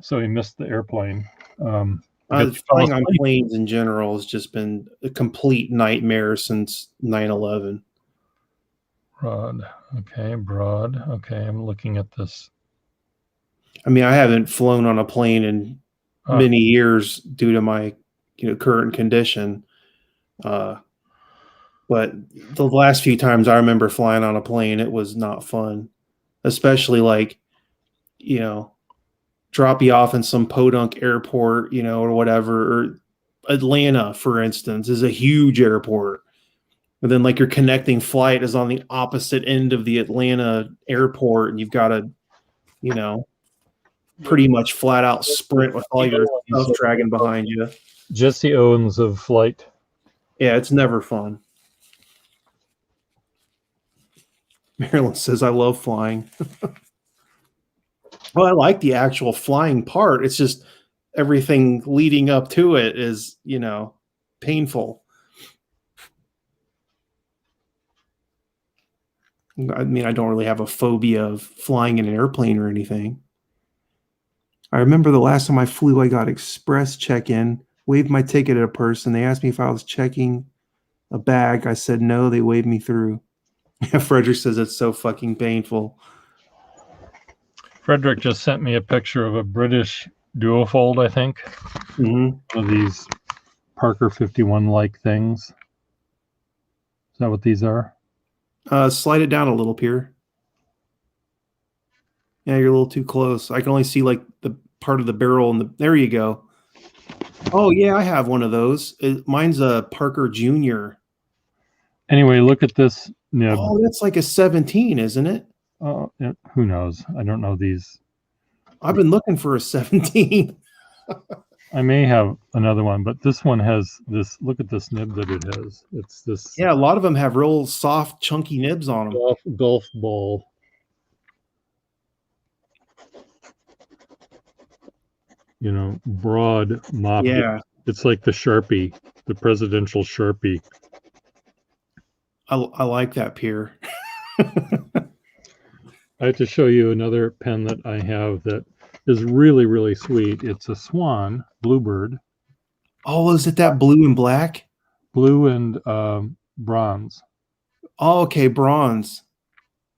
So he missed the airplane. Flying on planes in general has just been a complete nightmare since 9/11. Broad. Okay, I'm looking at this. I mean, I haven't flown on a plane in many years due to my current condition. But the last few times I remember flying on a plane, it was not fun, especially drop you off in some podunk airport, or whatever. Or Atlanta, for instance, is a huge airport. And then your connecting flight is on the opposite end of the Atlanta airport, and you've got to, pretty much flat out sprint with all your stuff dragging behind you. Jesse Owens of Flight. Yeah, it's never fun. Marilyn says, I love flying. Well, I like the actual flying part. It's just everything leading up to it is, painful. I mean, I don't really have a phobia of flying in an airplane or anything. I remember the last time I flew, I got express check-in, waved my ticket at a person. They asked me if I was checking a bag. I said no. They waved me through. Frederick says it's so fucking painful. Frederick just sent me a picture of a British duofold, I think. Mm-hmm. One of these Parker 51-like things. Is that what these are? Slide it down a little, Pierre. Yeah, you're a little too close. I can only see the part of the barrel and there you go. Oh yeah, I have one of those. Mine's a Parker Junior. Anyway, look at this nib. Oh, that's like a 17, isn't it? Who knows? I don't know these. I've been looking for a 17. I may have another one, but this one has this. Look at this nib that it has. It's this. Yeah, a lot of them have real soft, chunky nibs on them. Golf ball. You know, broad mop. Yeah, It's like the Sharpie, the presidential Sharpie. I like that, Pierre. I have to show you another pen that I have that is really, really sweet. It's a Swan Bluebird. Oh, is it that blue and black? Blue and bronze. Oh, okay, bronze.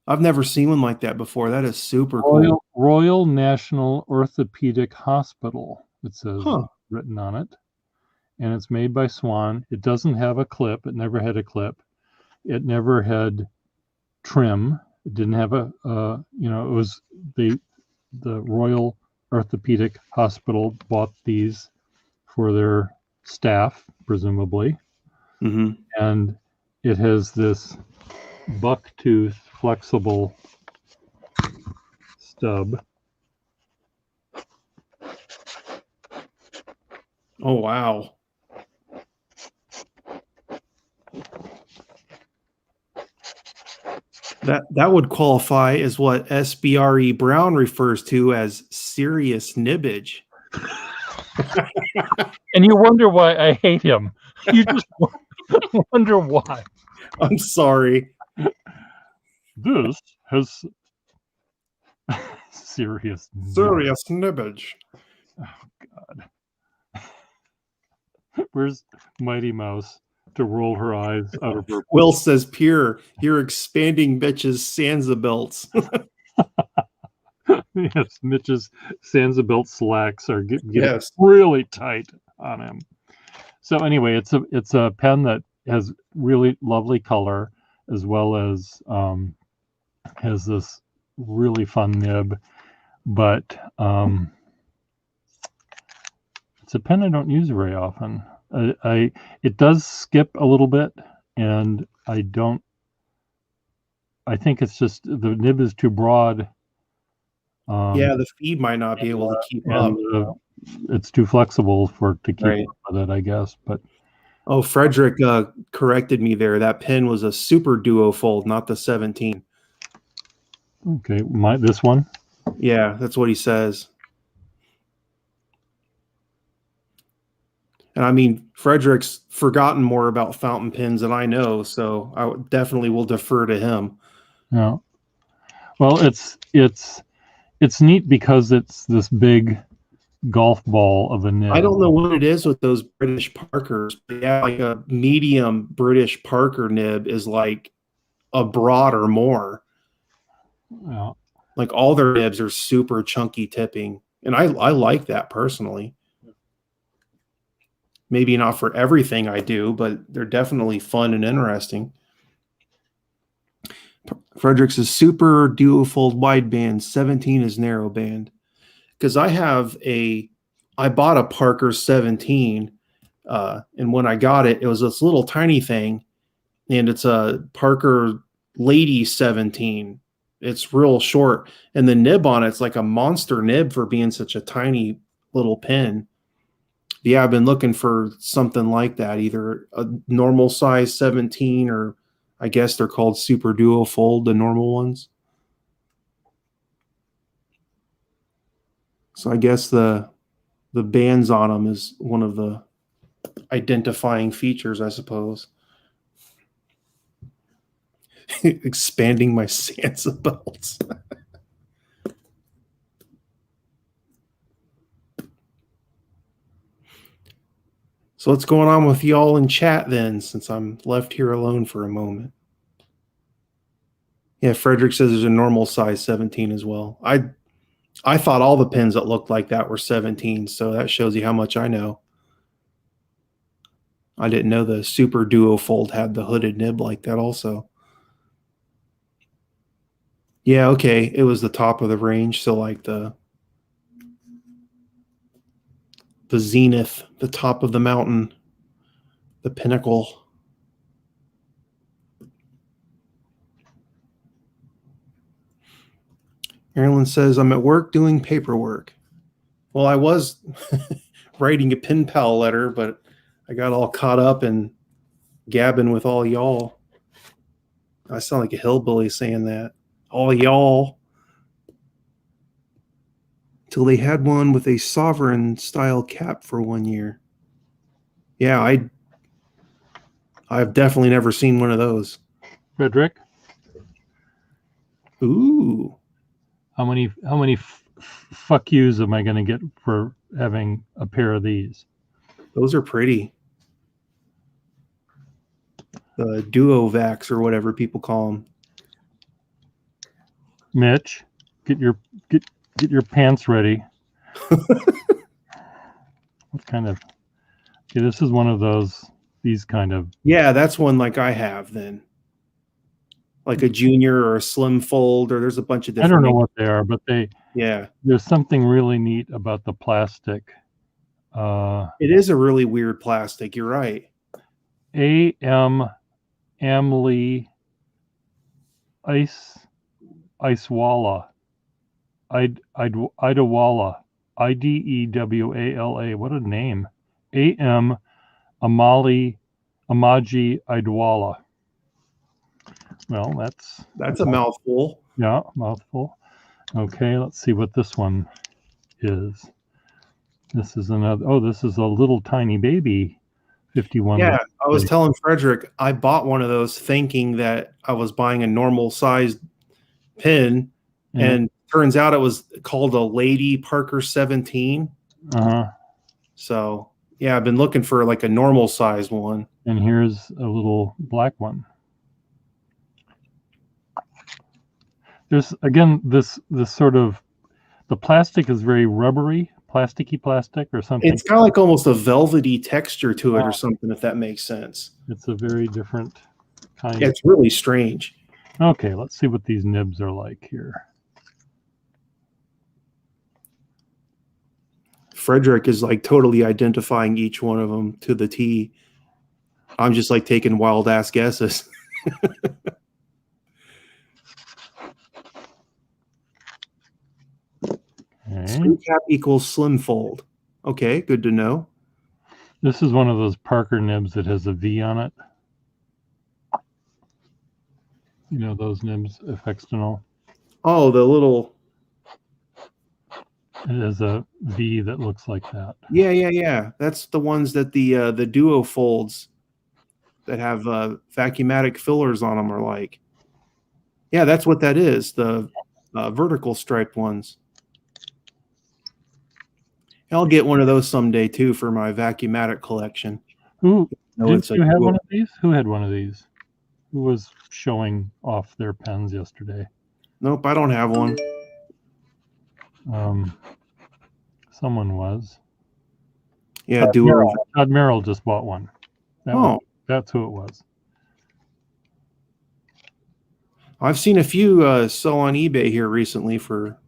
I've never seen one like that before. That is super cool. Royal National Orthopedic Hospital, it says written on it. And it's made by Swan. It doesn't have a clip. It never had a clip. It never had trim. It didn't have a, it was the Royal Orthopedic Hospital bought these for their staff, presumably. Mm-hmm. And it has this buck tooth flexible stub. Oh, wow. That would qualify as what SBRE Brown refers to as serious nibbage. And you wonder why I hate him. You just wonder why. I'm sorry. This has serious nibbage. Oh, God. Where's Mighty Mouse to roll her eyes out of her? Will says, Pure, you're expanding Mitch's Sansa belts. Yes, Mitch's Sansa belt slacks are getting really tight on him. So anyway, it's a pen that has really lovely color, as well as has this really fun nib, but it's a pen I don't use very often. It does skip a little bit, and I think it's just the nib is too broad. Yeah, the feed might not be able to keep up. It's too flexible to keep up with it, I guess. But Frederick corrected me there. That pen was a super duo fold, not the 17. Okay, this one? Yeah, that's what he says. And I mean, Frederick's forgotten more about fountain pens than I know, so I definitely will defer to him. Yeah. Well, it's neat because it's this big golf ball of a nib. I don't know what it is with those British Parkers, but yeah, like a medium British Parker nib is like a broad or more. Yeah. Like all their nibs are super chunky tipping, and I like that personally. Maybe not for everything I do, but they're definitely fun and interesting. Fredericks is super duofold wideband, 17 is narrow band. Because I bought a Parker 17, and when I got it, it was this little tiny thing, and it's a Parker Lady 17. It's real short, and the nib on it's like a monster nib for being such a tiny little pen. Yeah, I've been looking for something like that, either a normal size 17 or I guess they're called super duo fold, the normal ones. So I guess the bands on them is one of the identifying features, I suppose. Expanding my Sansa belts. So what's going on with y'all in chat then, since I'm left here alone for a moment? Yeah, Frederick says there's a normal size 17 as well. I thought all the pens that looked like that were 17, so that shows you how much I know. I didn't know the Super Duo Fold had the hooded nib like that also. Yeah, okay, it was the top of the range, so like the the zenith, the top of the mountain, the pinnacle. Marilyn says, I'm at work doing paperwork. Well, I was writing a pen pal letter, but I got all caught up in gabbing with all y'all. I sound like a hillbilly saying that. All y'all. Till they had one with a sovereign style cap for 1 year. Yeah, I've definitely never seen one of those. Frederick, Ooh. how many fuck yous am I going to get for having a pair of these? Those are pretty. The Duovacs or whatever people call them. Mitch, get your pants ready. What kind of? Okay, this is one of these kind of. Yeah, that's one like I have then. Like a junior or a slim fold, or there's a bunch of different. I don't know what they are, but there's something really neat about the plastic. It is a really weird plastic. You're right. Amly Icewalla. Idawala. Idewala. What a name. Amaji Idawala. Well, that's a mouthful. Yeah, mouthful. Okay, let's see what this one is. This is another. Oh, this is a little tiny baby. 51. Yeah, I was telling Frederick I bought one of those thinking that I was buying a normal sized pin, and turns out it was called a Lady Parker 17. So yeah, I've been looking for like a normal sized one. And here's a little black one. There's again this sort of, the plastic is very rubbery, plasticky plastic or something. It's got like almost a velvety texture to it or something, if that makes sense. It's a very different kind. Yeah, it's really strange. Okay, let's see what these nibs are like here. Frederick is like totally identifying each one of them to the T. I'm just like taking wild ass guesses. Screw cap equals slim fold. Okay, good to know. This is one of those Parker nibs that has a V on it. You know those nibs, Effextinol? Oh, the little... It has a V that looks like that. Yeah. That's the ones that the Duo folds that have vacuumatic fillers on them are like. Yeah, that's what that is, the vertical striped ones. I'll get one of those someday too for my vacuumatic collection. Didn't you have one of these? Who had one of these? Who was showing off their pens yesterday? Nope, I don't have one. Someone was. Yeah, Duo. Todd Merrill just bought one. That's who it was. I've seen a few sell on eBay here recently for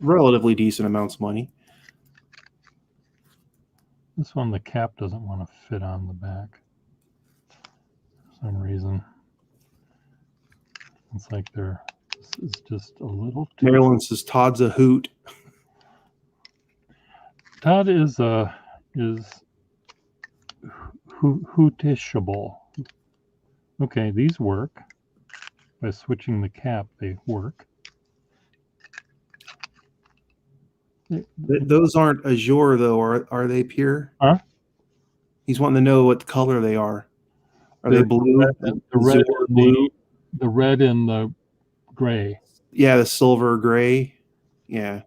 relatively decent amounts of money. This one, the cap doesn't want to fit on the back for some reason. It's like this is just a little too... Marilyn says Todd's a hoot. Todd is hootishable. Okay, these work. By switching the cap, they work. Those aren't azure though, are they pure? Huh? He's wanting to know what color they are. Are they blue? The red and the gray. Yeah, the silver gray. Yeah.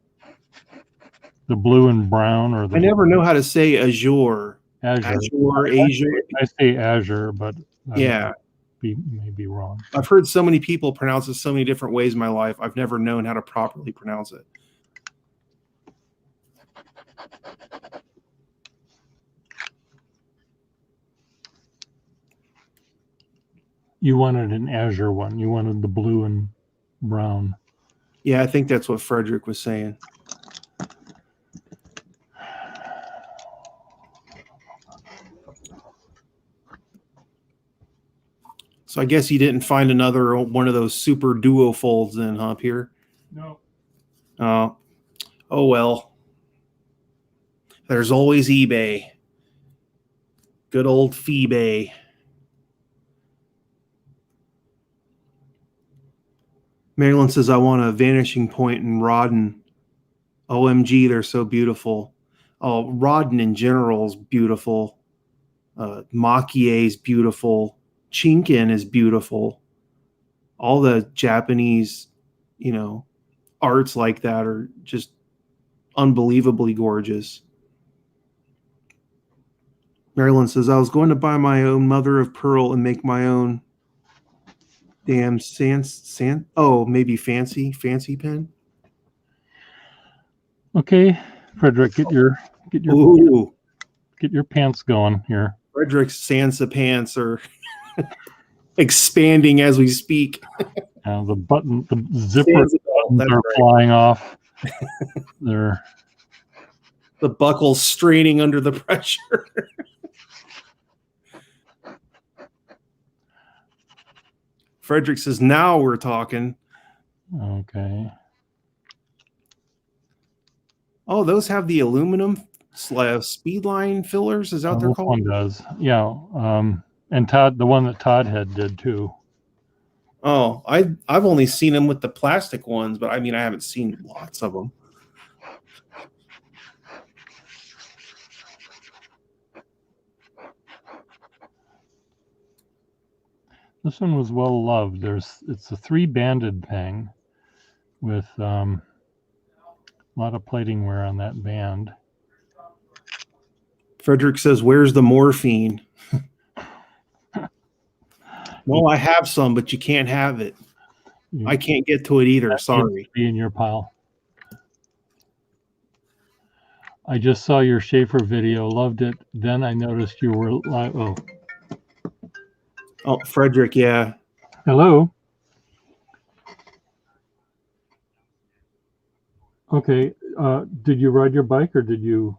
The blue and brown, or the... I never know how to say azure. Azure. I say azure, but yeah, may be wrong. I've heard so many people pronounce it so many different ways in my life. I've never known how to properly pronounce it. You wanted an azure one. You wanted the blue and brown. Yeah, I think that's what Frederick was saying. So I guess you didn't find another one of those super duo folds then, huh, Pierre? No. Oh well. There's always eBay. Good old Feebay. Marilyn says, I want a vanishing point in Rodden. OMG, they're so beautiful. Oh, Rodden in general is beautiful. Makie is beautiful. Chinkin is beautiful. All the Japanese, arts like that are just unbelievably gorgeous. Marilyn says, I was going to buy my own mother of pearl and make my own damn maybe fancy pen. Okay, Frederick, get your pants going here. Frederick's Sansa pants are expanding as we speak. The zipper buttons are flying off. The buckle's straining under the pressure. Frederick says, now we're talking. Okay. Oh, those have the aluminum speed line fillers. Is that what they're called? One does. Yeah. And Todd, the one that Todd had did too. Oh, I've only seen them with the plastic ones, but I mean, I haven't seen lots of them. This one was well loved. It's a 3-banded thing with a lot of plating wear on that band. Frederick says, where's the morphine? Well, I have some, but you can't have it. I can't get to it either. Sorry. Be in your pile. I just saw your Schaefer video. Loved it. Then I noticed you were live. Oh, Frederick, yeah. Hello. Okay. Did you ride your bike or did you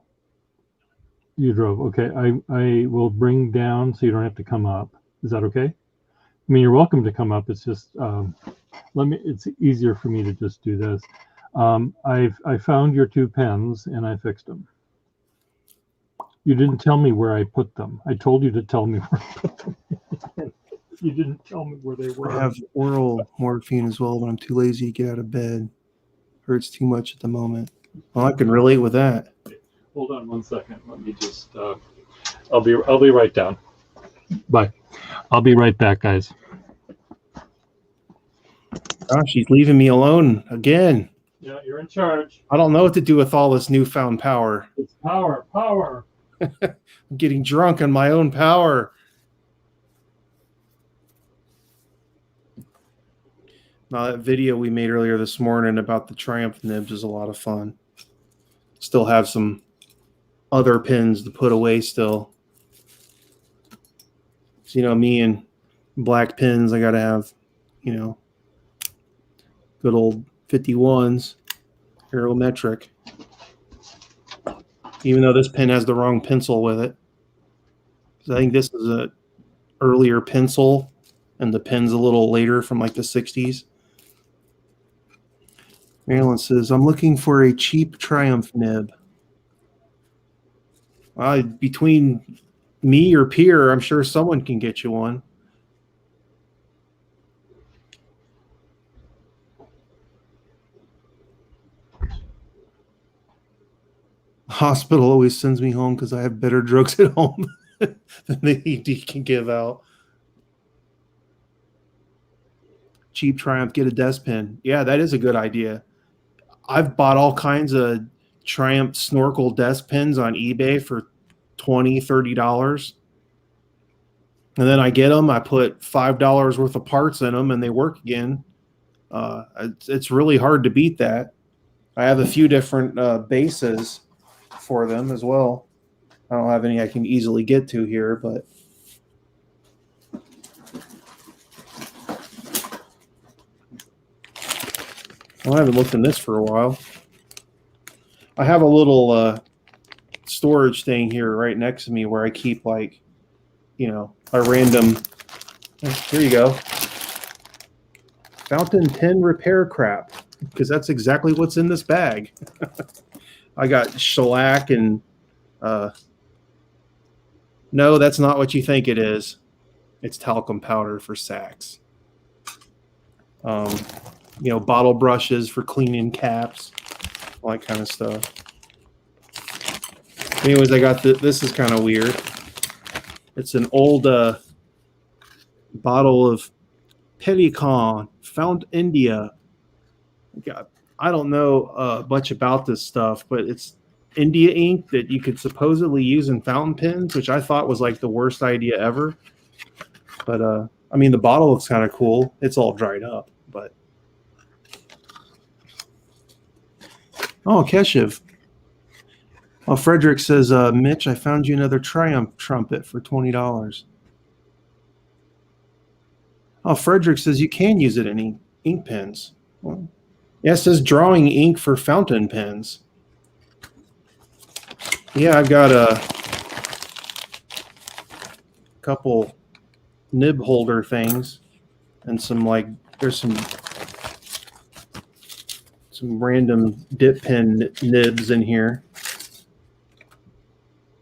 drove? Okay. I will bring down so you don't have to come up. Is that okay? I mean, you're welcome to come up. It's just it's easier for me to just do this. I found your 2 pens and I fixed them. You didn't tell me where I put them. I told you to tell me where I put them. You didn't tell me where they were. I have oral morphine as well, but I'm too lazy to get out of bed. Hurts too much at the moment. Well, I can relate with that. Hold on 1 second. Let me just. I'll be right down. Bye. I'll be right back, guys. Gosh, she's leaving me alone again. Yeah, you're in charge. I don't know what to do with all this newfound power. It's power. I'm getting drunk on my own power. Now, that video we made earlier this morning about the Triumph nibs is a lot of fun. Still have some other pins to put away still. So, me and black pins, I got to have, good old 51s, Aerometric. Even though this pen has the wrong pencil with it. I think this is a earlier pencil, and the pen's a little later from like the 60s. Marilyn says, I'm looking for a cheap Triumph nib. Between me or Pierre, I'm sure someone can get you one. Hospital always sends me home because I have better drugs at home than the ED can give out. Cheap Triumph, get a desk pen. Yeah, that is a good idea. I've bought all kinds of Triumph snorkel desk pens on eBay for $20, $30. And then I get them. I put $5 worth of parts in them, and they work again. It's really hard to beat that. I have a few different bases for them as well. I don't have any I can easily get to here, but I haven't looked in this for a while. I have a little storage thing here right next to me where I keep a random Here you go. Fountain pen repair crap, because that's exactly what's in this bag. I got shellac and no, that's not what you think it is. It's talcum powder for sacks. Bottle brushes for cleaning caps, all that kind of stuff. Anyways, I got this is kind of weird. It's an old bottle of Pelican, found India. I don't know much about this stuff, but it's India ink that you could supposedly use in fountain pens, which I thought was like the worst idea ever. But I mean, the bottle looks kind of cool. It's all dried up, but oh, Keshev. Oh, Frederick says, Mitch, I found you another Triumph trumpet for $20. Oh, Frederick says you can use it in ink pens. Well, yeah, it says drawing ink for fountain pens. Yeah, I've got a couple nib holder things and some there's some random dip pen nibs in here.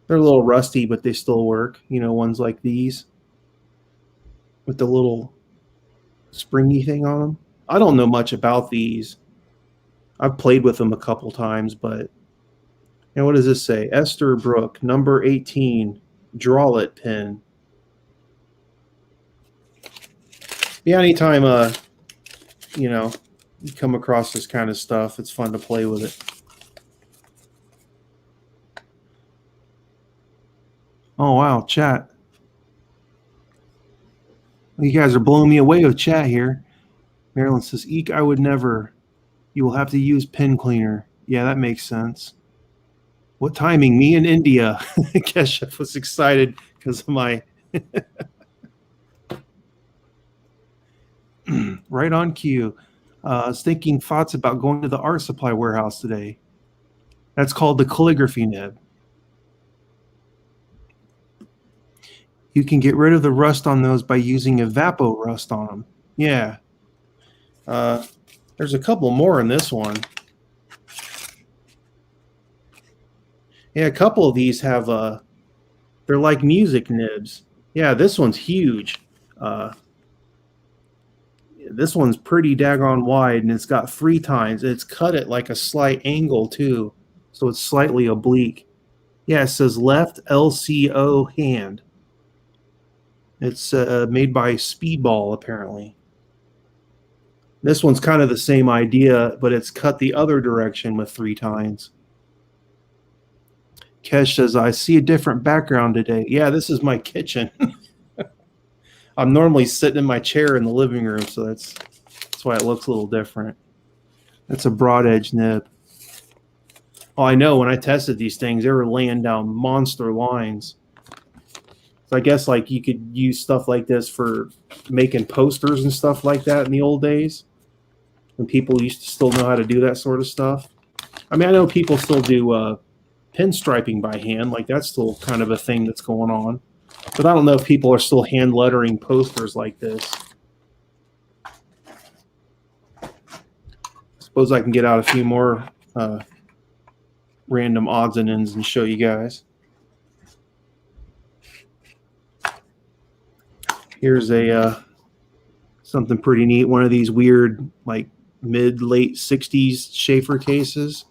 They're a little rusty, but they still work. Ones like these with the little springy thing on them. I don't know much about these. I've played with them a couple times, but what does this say? Esther Brook, number 18, Drawlet pen. Yeah, anytime you come across this kind of stuff, it's fun to play with it. Oh wow, chat. You guys are blowing me away with chat here. Marilyn says, "Eek, I would never. You will have to use pen cleaner." Yeah, that makes sense. What timing? Me in India. Keshev was excited because of my right on cue. I was thinking thoughts about going to the art supply warehouse today. That's called the calligraphy nib. You can get rid of the rust on those by using Evapo rust on them. Yeah. There's a couple more in this one. Yeah, a couple of these have they're like music nibs. Yeah, this one's huge. This one's pretty daggone wide, and it's got 3 tines. It's cut at like a slight angle too, so it's slightly oblique. Yeah, it says left LCO hand. It's made by Speedball, apparently. This one's kind of the same idea, but it's cut the other direction with 3 tines. Kesh says, I see a different background today. Yeah, this is my kitchen. I'm normally sitting in my chair in the living room, so that's why it looks a little different. That's a broad edge nib. Oh, I know. When I tested these things, they were laying down monster lines. So I guess you could use stuff like this for making posters and stuff like that in the old days, when people used to still know how to do that sort of stuff. I mean, I know people still do pinstriping by hand. That's still kind of a thing that's going on. But I don't know if people are still hand lettering posters like this. Suppose I can get out a few more random odds and ends and show you guys. Here's a something pretty neat. One of these weird mid-late 60s Schaefer cases.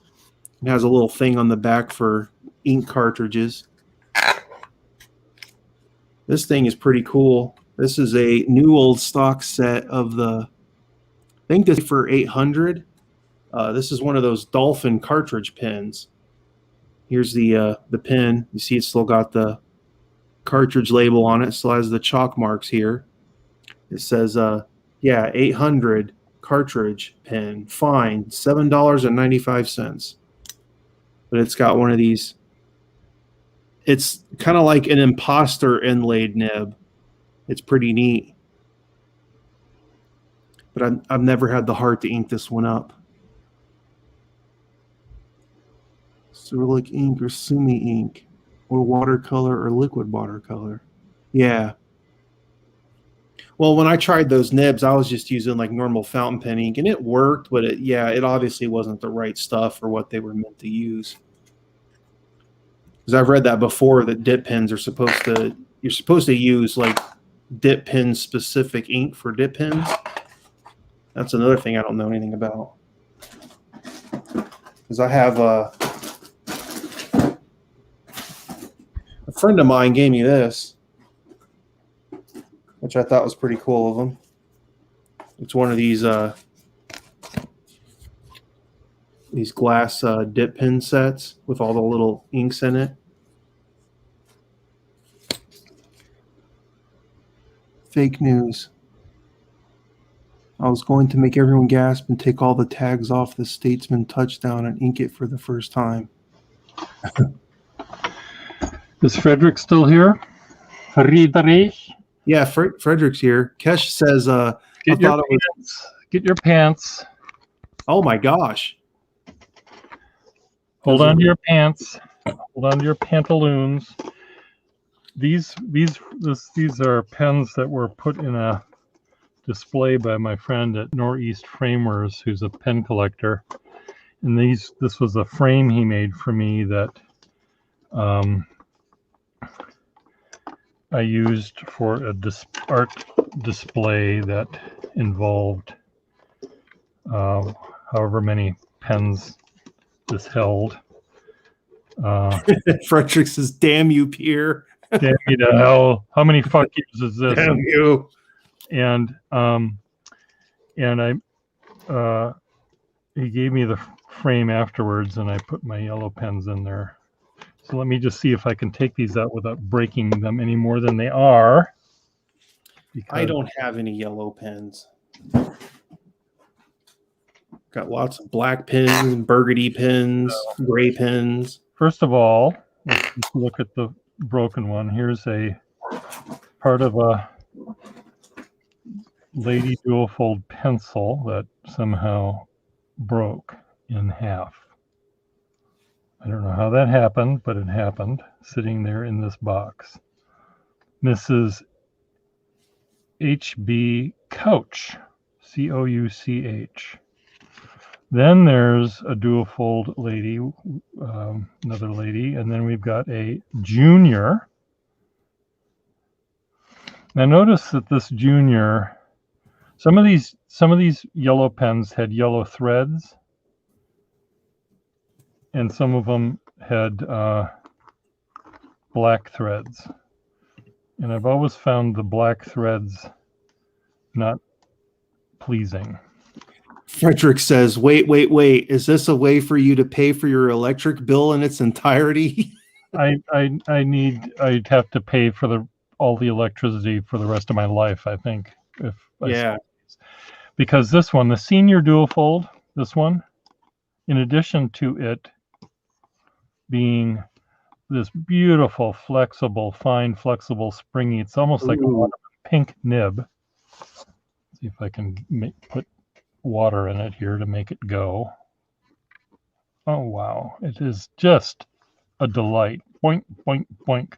It has a little thing on the back for ink cartridges. This thing is pretty cool. This is a new old stock set of I think this is for 800. This is one of those Dolphin cartridge pens. Here's the pen. You see it's still got the cartridge label on it. Still has the chalk marks here. It says, 800 cartridge pen. Fine, $7.95. But it's got one of these. It's kind of like an imposter inlaid nib. It's pretty neat. But I've never had the heart to ink this one up. Cyrillic ink or Sumi ink, or watercolor or liquid watercolor. Yeah. Well, when I tried those nibs, I was just using like normal fountain pen ink, and it worked, but it obviously wasn't the right stuff for what they were meant to use. Because I've read that before, that dip pens are you're supposed to use like dip pen specific ink for dip pens. That's another thing I don't know anything about. Because I have a friend of mine gave me this, which I thought was pretty cool of him. It's one of these glass dip pen sets with all the little inks in it. Fake news. I was going to make everyone gasp and take all the tags off the Statesman touchdown and ink it for the first time. Is Frederick still here? Friedrich? Yeah, Frederick's here. Kesh says, Get your pants. Oh my gosh. Hold on to your pants. Hold on to your pantaloons. These are pens that were put in a display by my friend at Northeast Framers, who's a pen collector. And this was a frame he made for me that I used for a art display that involved however many pens this held. Frederick says, "Damn you, Pierre! Damn you to hell! How many fuck yous is this?" Damn you! And he gave me the frame afterwards, and I put my yellow pens in there. So let me just see if I can take these out without breaking them any more than they are. I don't have any yellow pens. Got lots of black pens, burgundy pens, gray pens. First of all, let's look at the broken one. Here's a part of a Lady Dual Fold pencil that somehow broke in half. I don't know how that happened, but it happened, sitting there in this box. Mrs. H.B. Couch, C-O-U-C-H. Then there's a dual fold lady, another lady, and then we've got a junior. Now notice that this junior, some of these yellow pens had yellow threads, and some of them had black threads. And I've always found the black threads not pleasing. Frederick says, wait. Is this a way for you to pay for your electric bill in its entirety? I'd have to pay for all the electricity for the rest of my life, I think. Because this one, the senior dual fold, this one, in addition to it being this beautiful, flexible, fine, flexible, springy, it's almost like a pink nib. See if I can put water in it here to make it go. Oh wow, it is just a delight. Boink, boink, boink.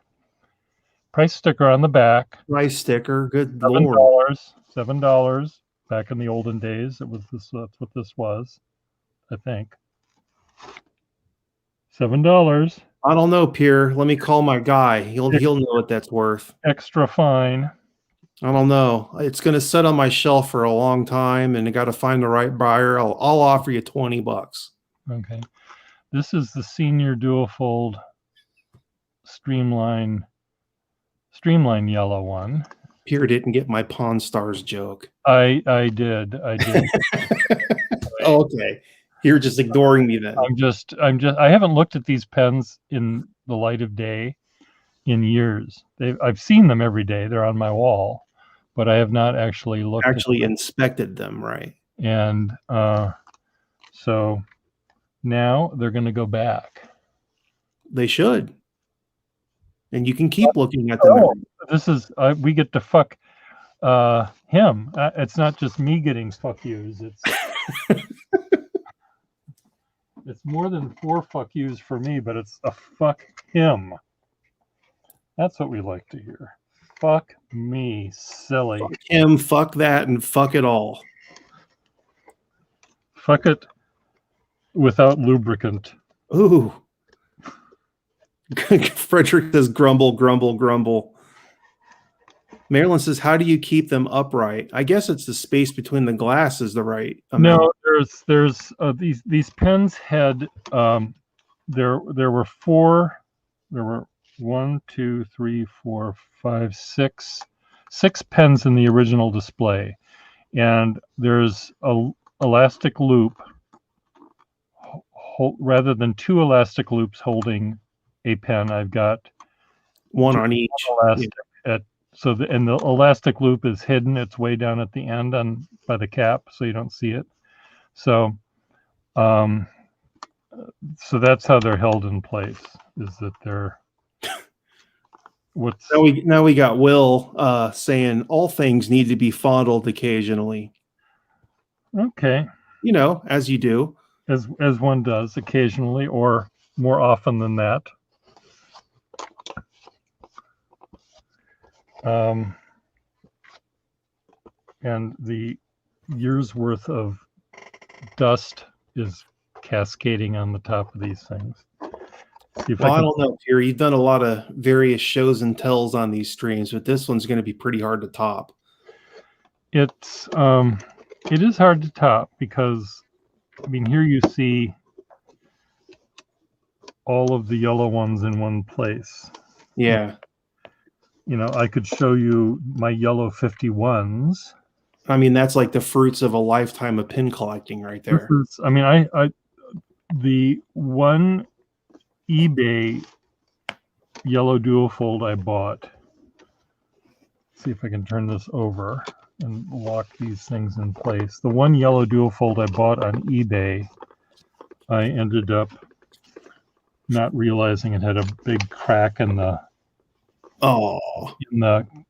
Price sticker on the back. Price sticker, good $7, Lord. $7. Back in the olden days, it was this. That's what this was, I think. $7. I don't know, Pierre. Let me call my guy. He'll know what that's worth. Extra fine. I don't know. It's going to sit on my shelf for a long time, and I got to find the right buyer. I'll offer you $20. Okay. This is the senior dual fold streamline yellow one. Pierre didn't get my Pawn Stars joke. I did. Okay. You're just ignoring me then. I haven't looked at these pens in the light of day in years. I've seen them every day. They're on my wall, but I have not actually inspected them, right? And so now they're going to go back. They should. And you can keep looking at them. This is we get to fuck him. It's not just me getting fuck yous. It's more than 4 fuck yous for me, but it's a fuck him. That's what we like to hear. Fuck me, silly. Fuck him, fuck that, and fuck it all. Fuck it without lubricant. Ooh. Frederick says grumble, grumble, grumble. Marilyn says, how do you keep them upright? I guess it's the space between the glass is the right amount. No, there's these pens had there were four. There were 1, 2, 3, 4, 5, 6 pens in the original display, and there's a elastic loop rather than two elastic loops holding a pen. I've got one on each elastic at and the elastic loop is hidden. It's way down at the end by the cap, so you don't see it. So so that's how they're held in place, is that they're now we got Will saying all things need to be fondled occasionally. Okay. You know, as you do. As one does occasionally, or more often than that. And the year's worth of dust is cascading on the top of these things. Well, I don't know, Pierre. You've done a lot of various shows and tells on these streams, but this one's going to be pretty hard to top. It is hard to top because, I mean, here you see all of the yellow ones in one place. Yeah. You know, I could show you my yellow 51s. I mean, that's like the fruits of a lifetime of pin collecting right there. I mean, I the one eBay yellow dual fold I bought. Let's see if I can turn this over and lock these things in place. The one yellow dual fold I bought on eBay, I ended up not realizing it had a big crack in the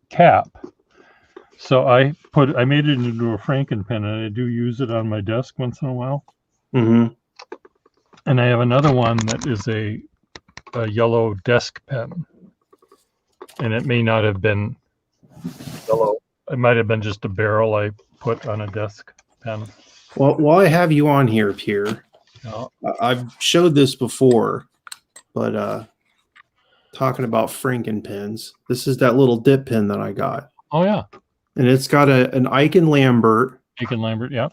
cap. So I made it into a Frankenpen, and I do use it on my desk once in a while. Mm-hmm. And I have another one that is a yellow desk pen, and it may not have been yellow. It might have been just a barrel I put on a desk pen. Well, while I have you on here, Pierre, I've showed this before, but talking about Frankenpens, this is that little dip pen that I got. Oh yeah, and it's got an Aiken Lambert. Yeah.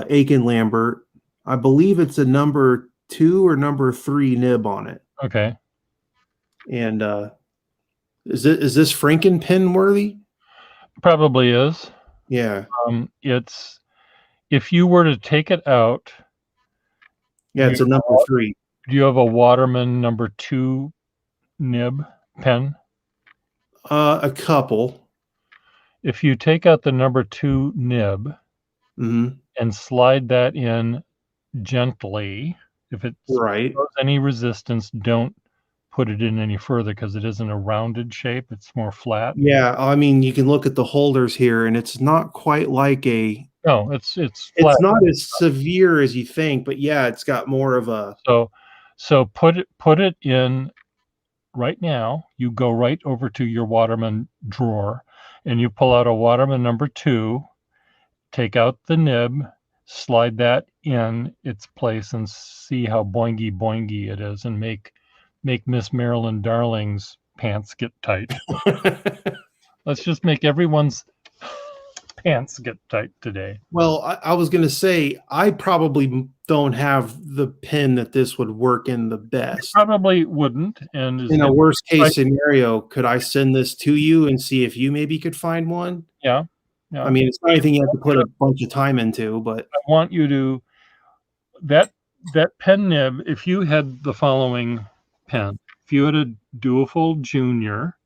Aiken Lambert. I believe it's a number 2 or number 3 nib on it. Okay. And is this Frankenpen worthy? Probably is. Yeah. It's, if you were to take it out. Yeah, it's a number 3. Do you have a Waterman number 2 nib pen? A couple. If you take out the number 2 nib and slide that in gently, if it shows any resistance, don't put it in any further because it isn't a rounded shape. It's more flat. Yeah, I mean, you can look at the holders here, and it's not quite like a. No, it's flat. It's not as severe as you think, but yeah, it's got more of a. So put it in right now. You go right over to your Waterman drawer, and you pull out a Waterman number 2. Take out the nib, slide that in its place, and see how boingy boingy it is, and make Miss Marilyn Darling's pants get tight. Let's just make everyone's pants get tight today. Well, I was going to say, I probably don't have the pen that this would work in the best. You probably wouldn't. And in a worst case scenario, could I send this to you and see if you maybe could find one? Yeah. I mean, it's not anything you have to put a bunch of time into, but I want you to, that pen nib, if you had the following pen, if you had a Duofold Junior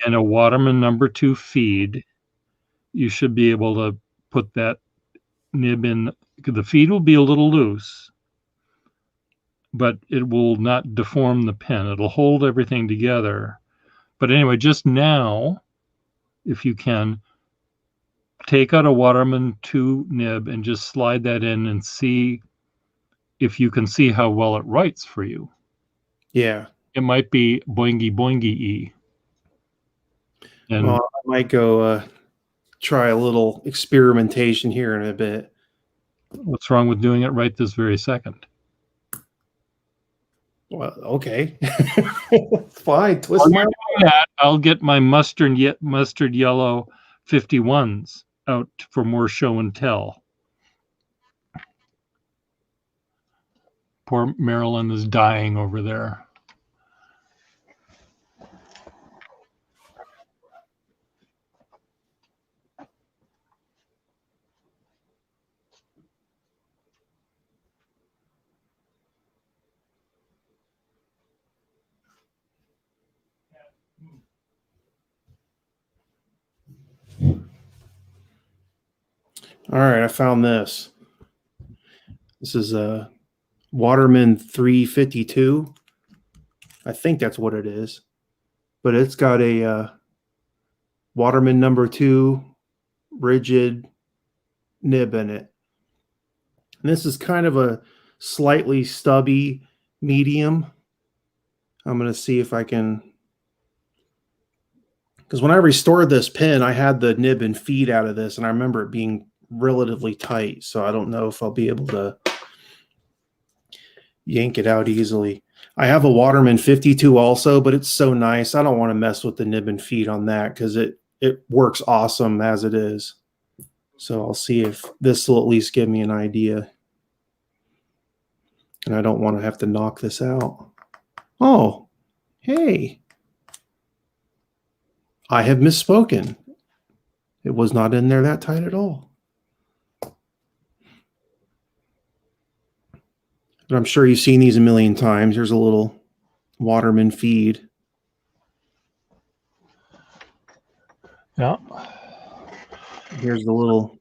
and a Waterman number 2 feed, you should be able to put that nib in. The feed will be a little loose, but it will not deform the pen. It'll hold everything together. But anyway, just now, if you can, take out a Waterman 2 nib and just slide that in and see if you can see how well it writes for you. Yeah. It might be boingy boingy-y. And Well, I might go try a little experimentation here in a bit. what's wrong with doing it right this very second? Well, okay. Fine. Twist While my you're doing that, I'll get my mustard yellow 51s out for more show and tell. Poor Marilyn is dying over there. All right, I found this. This is a Waterman 352. I think that's what it is. But it's got a Waterman Number Two rigid nib in it. And this is kind of a slightly stubby medium. I'm going to see if I can, because when I restored this pin, I had the nib and feed out of this, and I remember it being relatively tight. So I don't know if I'll be able to yank it out easily. I have a Waterman 52 also, but it's so nice. I don't want to mess with the nib and feed on that because it works awesome as it is. So I'll see if this will at least give me an idea. And I don't want to have to knock this out. Oh, hey. I have misspoken. It was not in there that tight at all. But I'm sure you've seen these a million times. Here's a little Waterman feed. Yeah. Here's the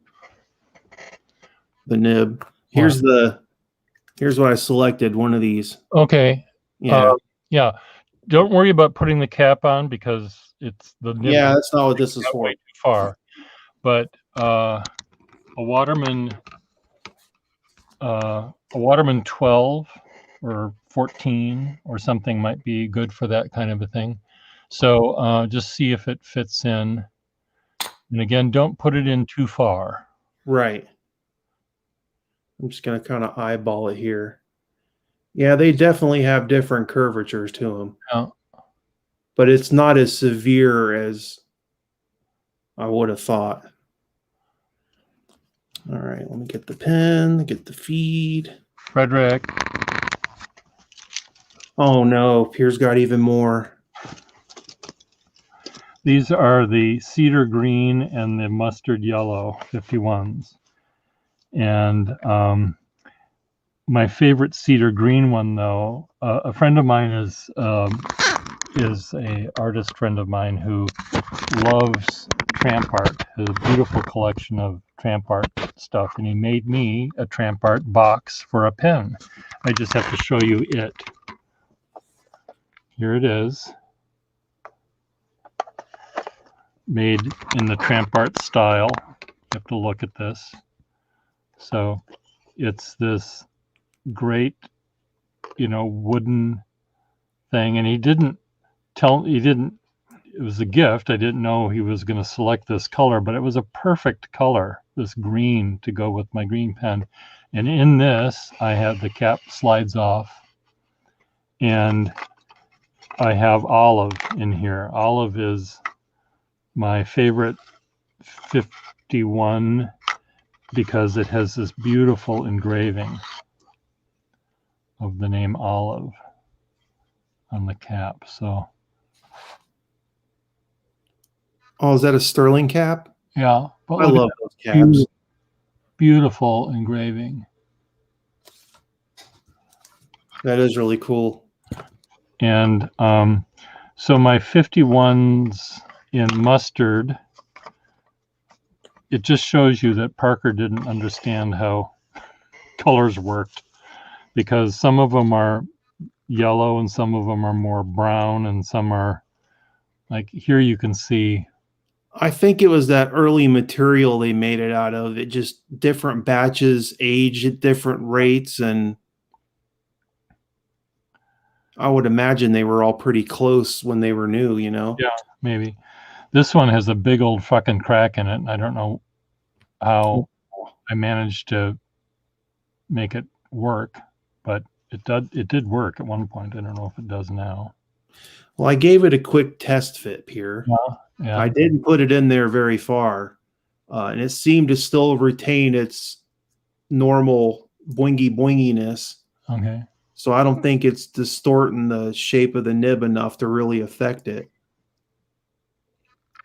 nib. Here's what I selected, one of these. Okay. Yeah. Yeah. Don't worry about putting the cap on because it's the nib. Yeah, that's not what this is for. Way too far. But a Waterman 12 or 14 or something might be good for that kind of a thing. So just see if it fits in. And again, don't put it in too far. Right. I'm just going to kind of eyeball it here. Yeah, they definitely have different curvatures to them. Yeah. But it's not as severe as I would have thought. All right, let me get the pen, get the feed. Frederick. Oh no, Pierre's got even more. These are the cedar green and the mustard yellow 51s. And my favorite cedar green one, though, a friend of mine is a artist friend of mine who loves tramp art, has a beautiful collection of tramp art stuff, and he made me a tramp art box for a pen. I just have to show you it. Here it is, made in the tramp art style. You have to look at this. So it's this great, wooden thing, and it was a gift. I didn't know he was going to select this color, but it was a perfect color, this green, to go with my green pen. And in this, I have the cap slides off, and I have olive in here. Olive is my favorite 51 because it has this beautiful engraving of the name Olive on the cap. So, oh, is that a sterling cap? yeah, but I love those caps. Beautiful engraving. That is really cool. And so my 51s in mustard, it just shows you that Parker didn't understand how colors worked, because some of them are yellow and some of them are more brown and some are like, here you can see. I think it was that early material they made it out of. It just different batches age at different rates, and I would imagine they were all pretty close when they were new, Yeah, maybe. This one has a big old fucking crack in it, and I don't know how I managed to make it work, but it did work at one point. I don't know if it does now. Well, I gave it a quick test fit here. Yeah. I didn't put it in there very far, and it seemed to still retain its normal boinginess. Okay. So I don't think it's distorting the shape of the nib enough to really affect it.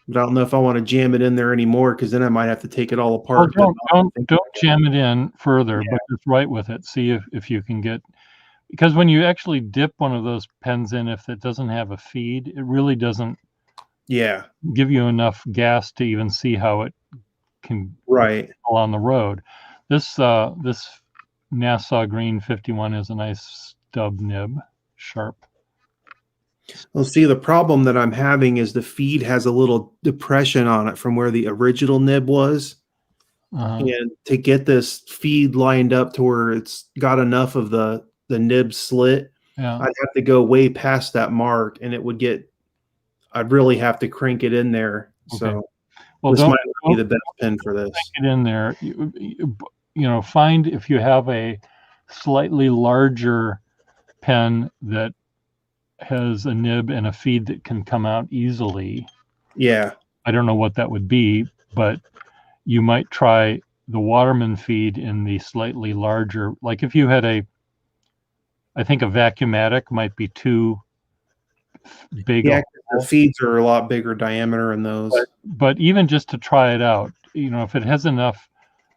But I don't know if I want to jam it in there anymore, because then I might have to take it all apart. Well, don't jam it in further, but just write with it. See if you can get, because when you actually dip one of those pens in, if it doesn't have a feed, it really doesn't give you enough gas to even see how it can go on the road. This Nassau Green 51 is a nice stub nib, sharp. Well, see, the problem that I'm having is the feed has a little depression on it from where the original nib was. And to get this feed lined up to where it's got enough of the nib slit, I'd have to go way past that mark, and I'd really have to crank it in there. Okay. So this might be the best pen for this. Crank it in there. Find if you have a slightly larger pen that has a nib and a feed that can come out easily. Yeah. I don't know what that would be, but you might try the Waterman feed in the slightly larger, like if you had I think a Vacuumatic might be too big. Yeah, the feeds are a lot bigger diameter in those. But even just to try it out, if it has enough.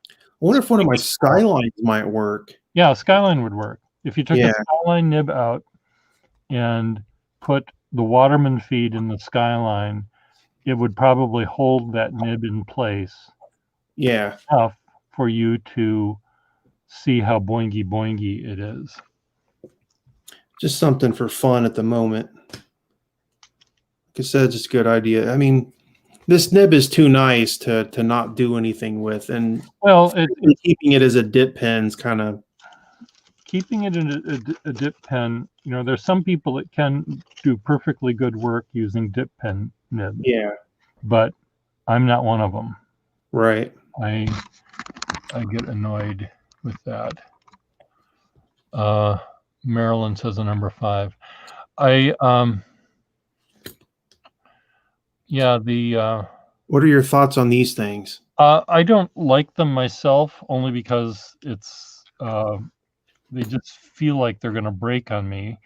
I wonder if one of my Skylines might work. Yeah, Skyline would work. If you took a Skyline nib out and put the Waterman feed in the Skyline, it would probably hold that nib in place. Yeah. Enough for you to see how boingy it is. Just something for fun at the moment. Like I said, just a good idea. I mean, this nib is too nice to not do anything with, and keeping it as a dip pen is kind of. Keeping it in a dip pen, there's some people that can do perfectly good work using dip pen nibs. Yeah. But I'm not one of them. Right. I get annoyed with that. Marilyn says a number 5. What are your thoughts on these things? I don't like them myself, only because it's they just feel like they're going to break on me,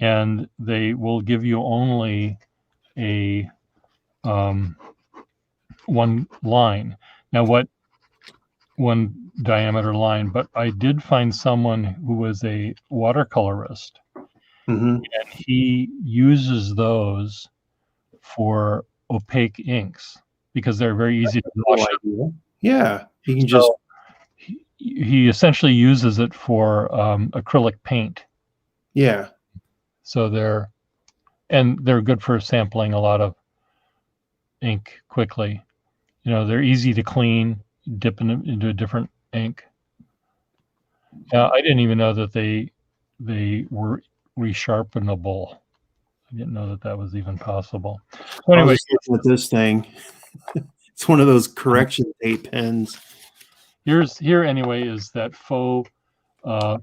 and they will give you only a one line. Now, one diameter line, but I did find someone who was a watercolorist, and he uses those for opaque inks because they're very easy to wash. Yeah, you can just. He essentially uses it for acrylic paint. Yeah. So they're good for sampling a lot of ink quickly. They're easy to clean, dip into a different ink. I didn't even know that they were resharpenable. I didn't know that was even possible. So anyway, with this thing, it's one of those correction tape pens. Here anyway is that faux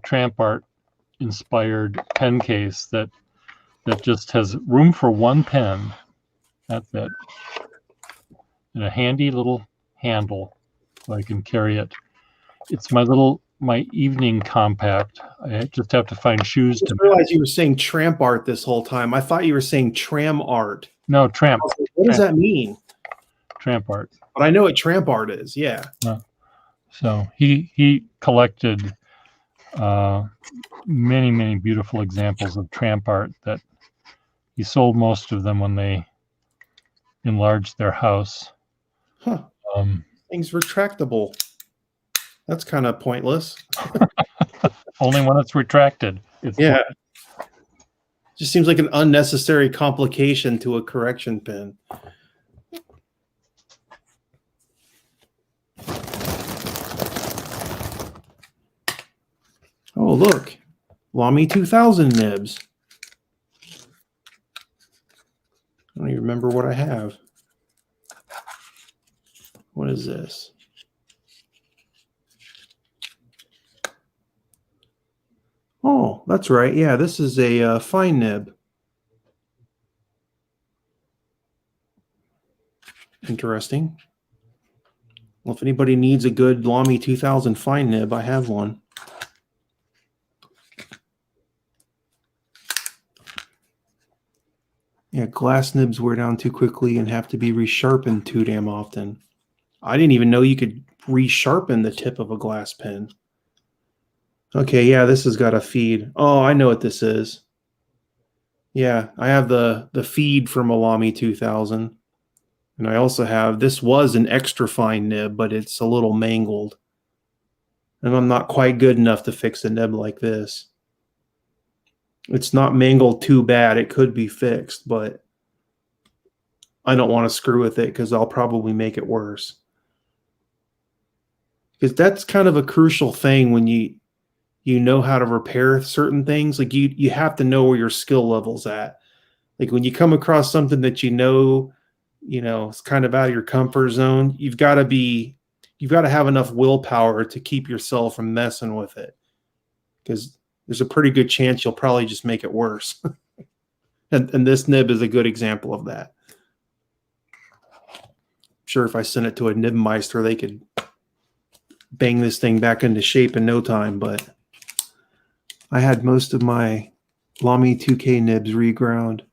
tramp art inspired pen case that just has room for one pen. That's it. And a handy little handle so I can carry it. It's my evening compact. I just have to find shoes to realize you were saying tramp art this whole time. I thought you were saying tram art. No, tramp. What does that mean? Tramp art. But I know what tramp art is, yeah. So he collected many beautiful examples of tramp art that he sold most of them when they enlarged their house. Huh. Things retractable. That's kind of pointless. Only when it's retracted. Just seems like an unnecessary complication to a correction pen. Oh, look. Lamy 2000 nibs. I don't even remember what I have. What is this? Oh, that's right. Yeah, this is a fine nib. Interesting. Well, if anybody needs a good Lamy 2000 fine nib, I have one. Yeah, glass nibs wear down too quickly and have to be resharpened too damn often. I didn't even know you could resharpen the tip of a glass pen. Okay, yeah, this has got a feed. Oh, I know what this is. Yeah, I have the feed from a Lamy 2000. And I also have, this was an extra fine nib, but it's a little mangled. And I'm not quite good enough to fix a nib like this. It's not mangled too bad. It could be fixed, but I don't want to screw with it because I'll probably make it worse. Because that's kind of a crucial thing when you know how to repair certain things. Like you have to know where your skill level's at. Like when you come across something that you know it's kind of out of your comfort zone, you've got to have enough willpower to keep yourself from messing with it. Because there's a pretty good chance you'll probably just make it worse. and this nib is a good example of that. I'm sure if I sent it to a nib meister, they could bang this thing back into shape in no time, but I had most of my Lamy 2K nibs reground.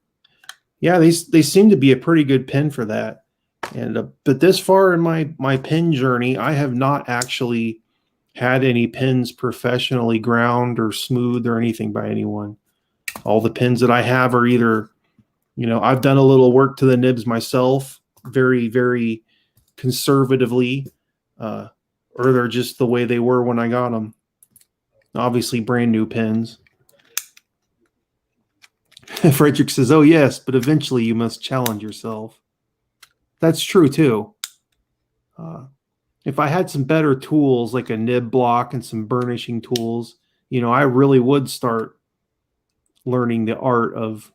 Yeah, they seem to be a pretty good pen for that. And but this far in my pen journey, I have not actually had any pens professionally ground or smoothed or anything by anyone. All the pens that I have are either, I've done a little work to the nibs myself, very, very conservatively, or they're just the way they were when I got them. Obviously, brand new pens. Frederick says, "Oh yes, but eventually you must challenge yourself." That's true too. If I had some better tools like a nib block and some burnishing tools, I really would start learning the art of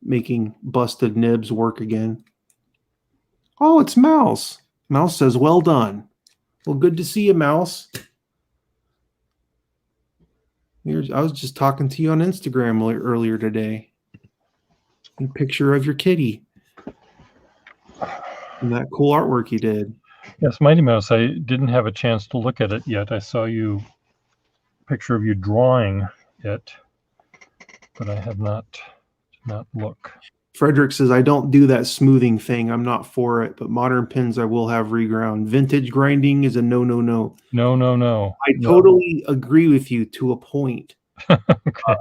making busted nibs work again. Oh, it's Mouse. Mouse says, "Well done." Well, good to see you, Mouse. I was just talking to you on Instagram earlier today. A picture of your kitty. And that cool artwork you did. Yes, Mighty Mouse, I didn't have a chance to look at it yet. I saw a picture of you drawing it, but I have not look. Frederick says, "I don't do that smoothing thing. I'm not for it, but modern pens I will have reground. Vintage grinding is a no. No. I totally agree with you to a point." Okay.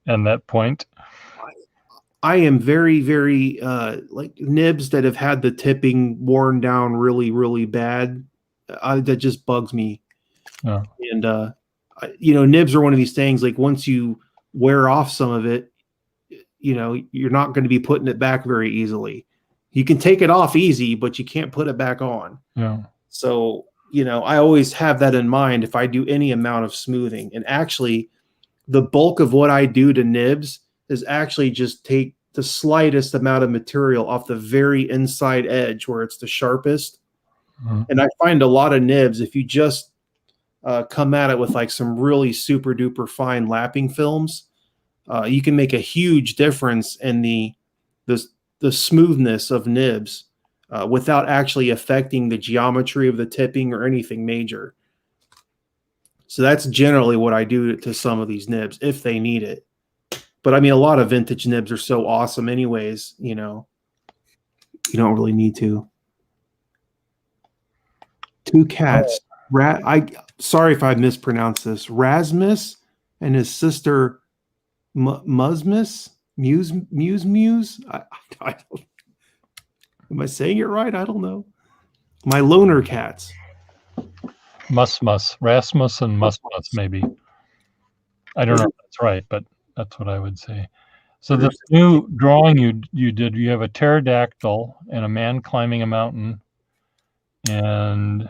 And that point? I am very, very like nibs that have had the tipping worn down really, really bad. That just bugs me. Oh. And nibs are one of these things. Like once you wear off some of it, you're not going to be putting it back very easily. You can take it off easy, but you can't put it back on. Yeah. So I always have that in mind if I do any amount of smoothing. And actually, the bulk of what I do to nibs is actually just take the slightest amount of material off the very inside edge where it's the sharpest. Mm-hmm. And I find a lot of nibs, if you just come at it with like some really super duper fine lapping films, you can make a huge difference in the smoothness of nibs without actually affecting the geometry of the tipping or anything major. So that's generally what I do to some of these nibs if they need it. But I mean, a lot of vintage nibs are so awesome anyways, you don't really need to. Two cats. Sorry if I mispronounced this. Rasmus and his sister Musmus? Muse? I don't, am I saying it right? I don't know. My loner cats. Rasmus and Musmus, maybe. I don't know if that's right, but that's what I would say. So the new drawing you did, you have a pterodactyl and a man climbing a mountain and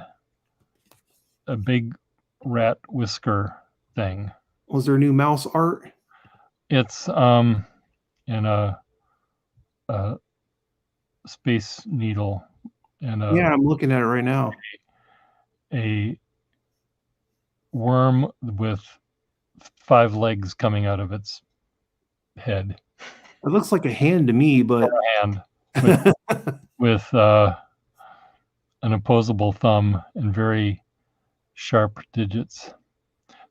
a big rat whisker thing. Was there new mouse art? It's in a Space Needle and Yeah, I'm looking at it right now. a worm with 5 legs coming out of its head. It looks like a hand to me, but Hand with an opposable thumb and very sharp digits.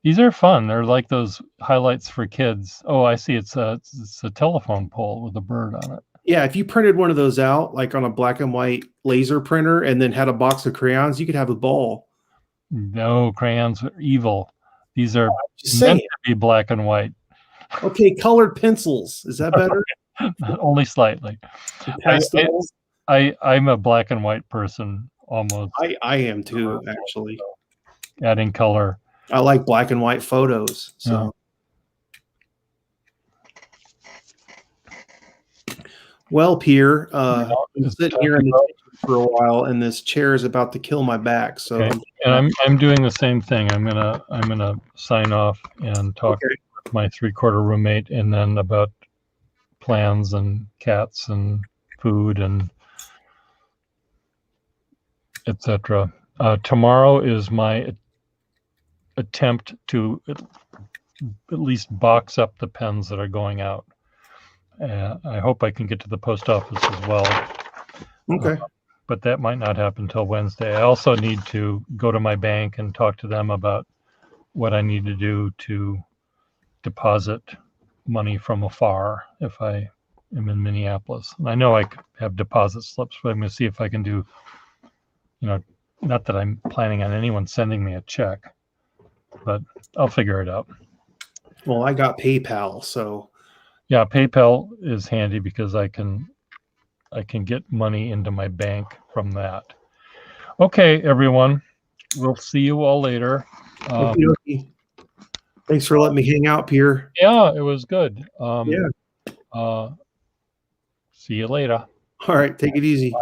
These are fun. They're like those highlights for kids. Oh, I see. It's a telephone pole with a bird on it. yeah, if you printed one of those out, like on a black and white laser printer, and then had a box of crayons, you could have a ball. No, crayons are evil. These are Just meant saying. to be black and white. Okay, colored pencils. Is that better? Only slightly. Pastels. I'm a black and white person almost. I am too, actually. Adding color. I like black and white photos. So, well, Pierre, I've been sitting here in the for a while, and this chair is about to kill my back. So, okay. And I'm doing the same thing. I'm gonna sign off and talk with my 3/4 roommate, and then about plans and cats and food and etc. Tomorrow is my attempt to at least box up the pens that are going out. I hope I can get to the post office as well. Okay. But that might not happen until Wednesday. I also need to go to my bank and talk to them about what I need to do to deposit money from afar if I am in Minneapolis. And I know I have deposit slips, but I'm going to see if I can do, not that I'm planning on anyone sending me a check, but I'll figure it out. Well, I got PayPal, so. Yeah, PayPal is handy because I can get money into my bank from that. Okay, everyone. We'll see you all later. Okay. Thanks for letting me hang out, Pierre. Yeah, it was good. Yeah. See you later. All right. Take it easy. Bye.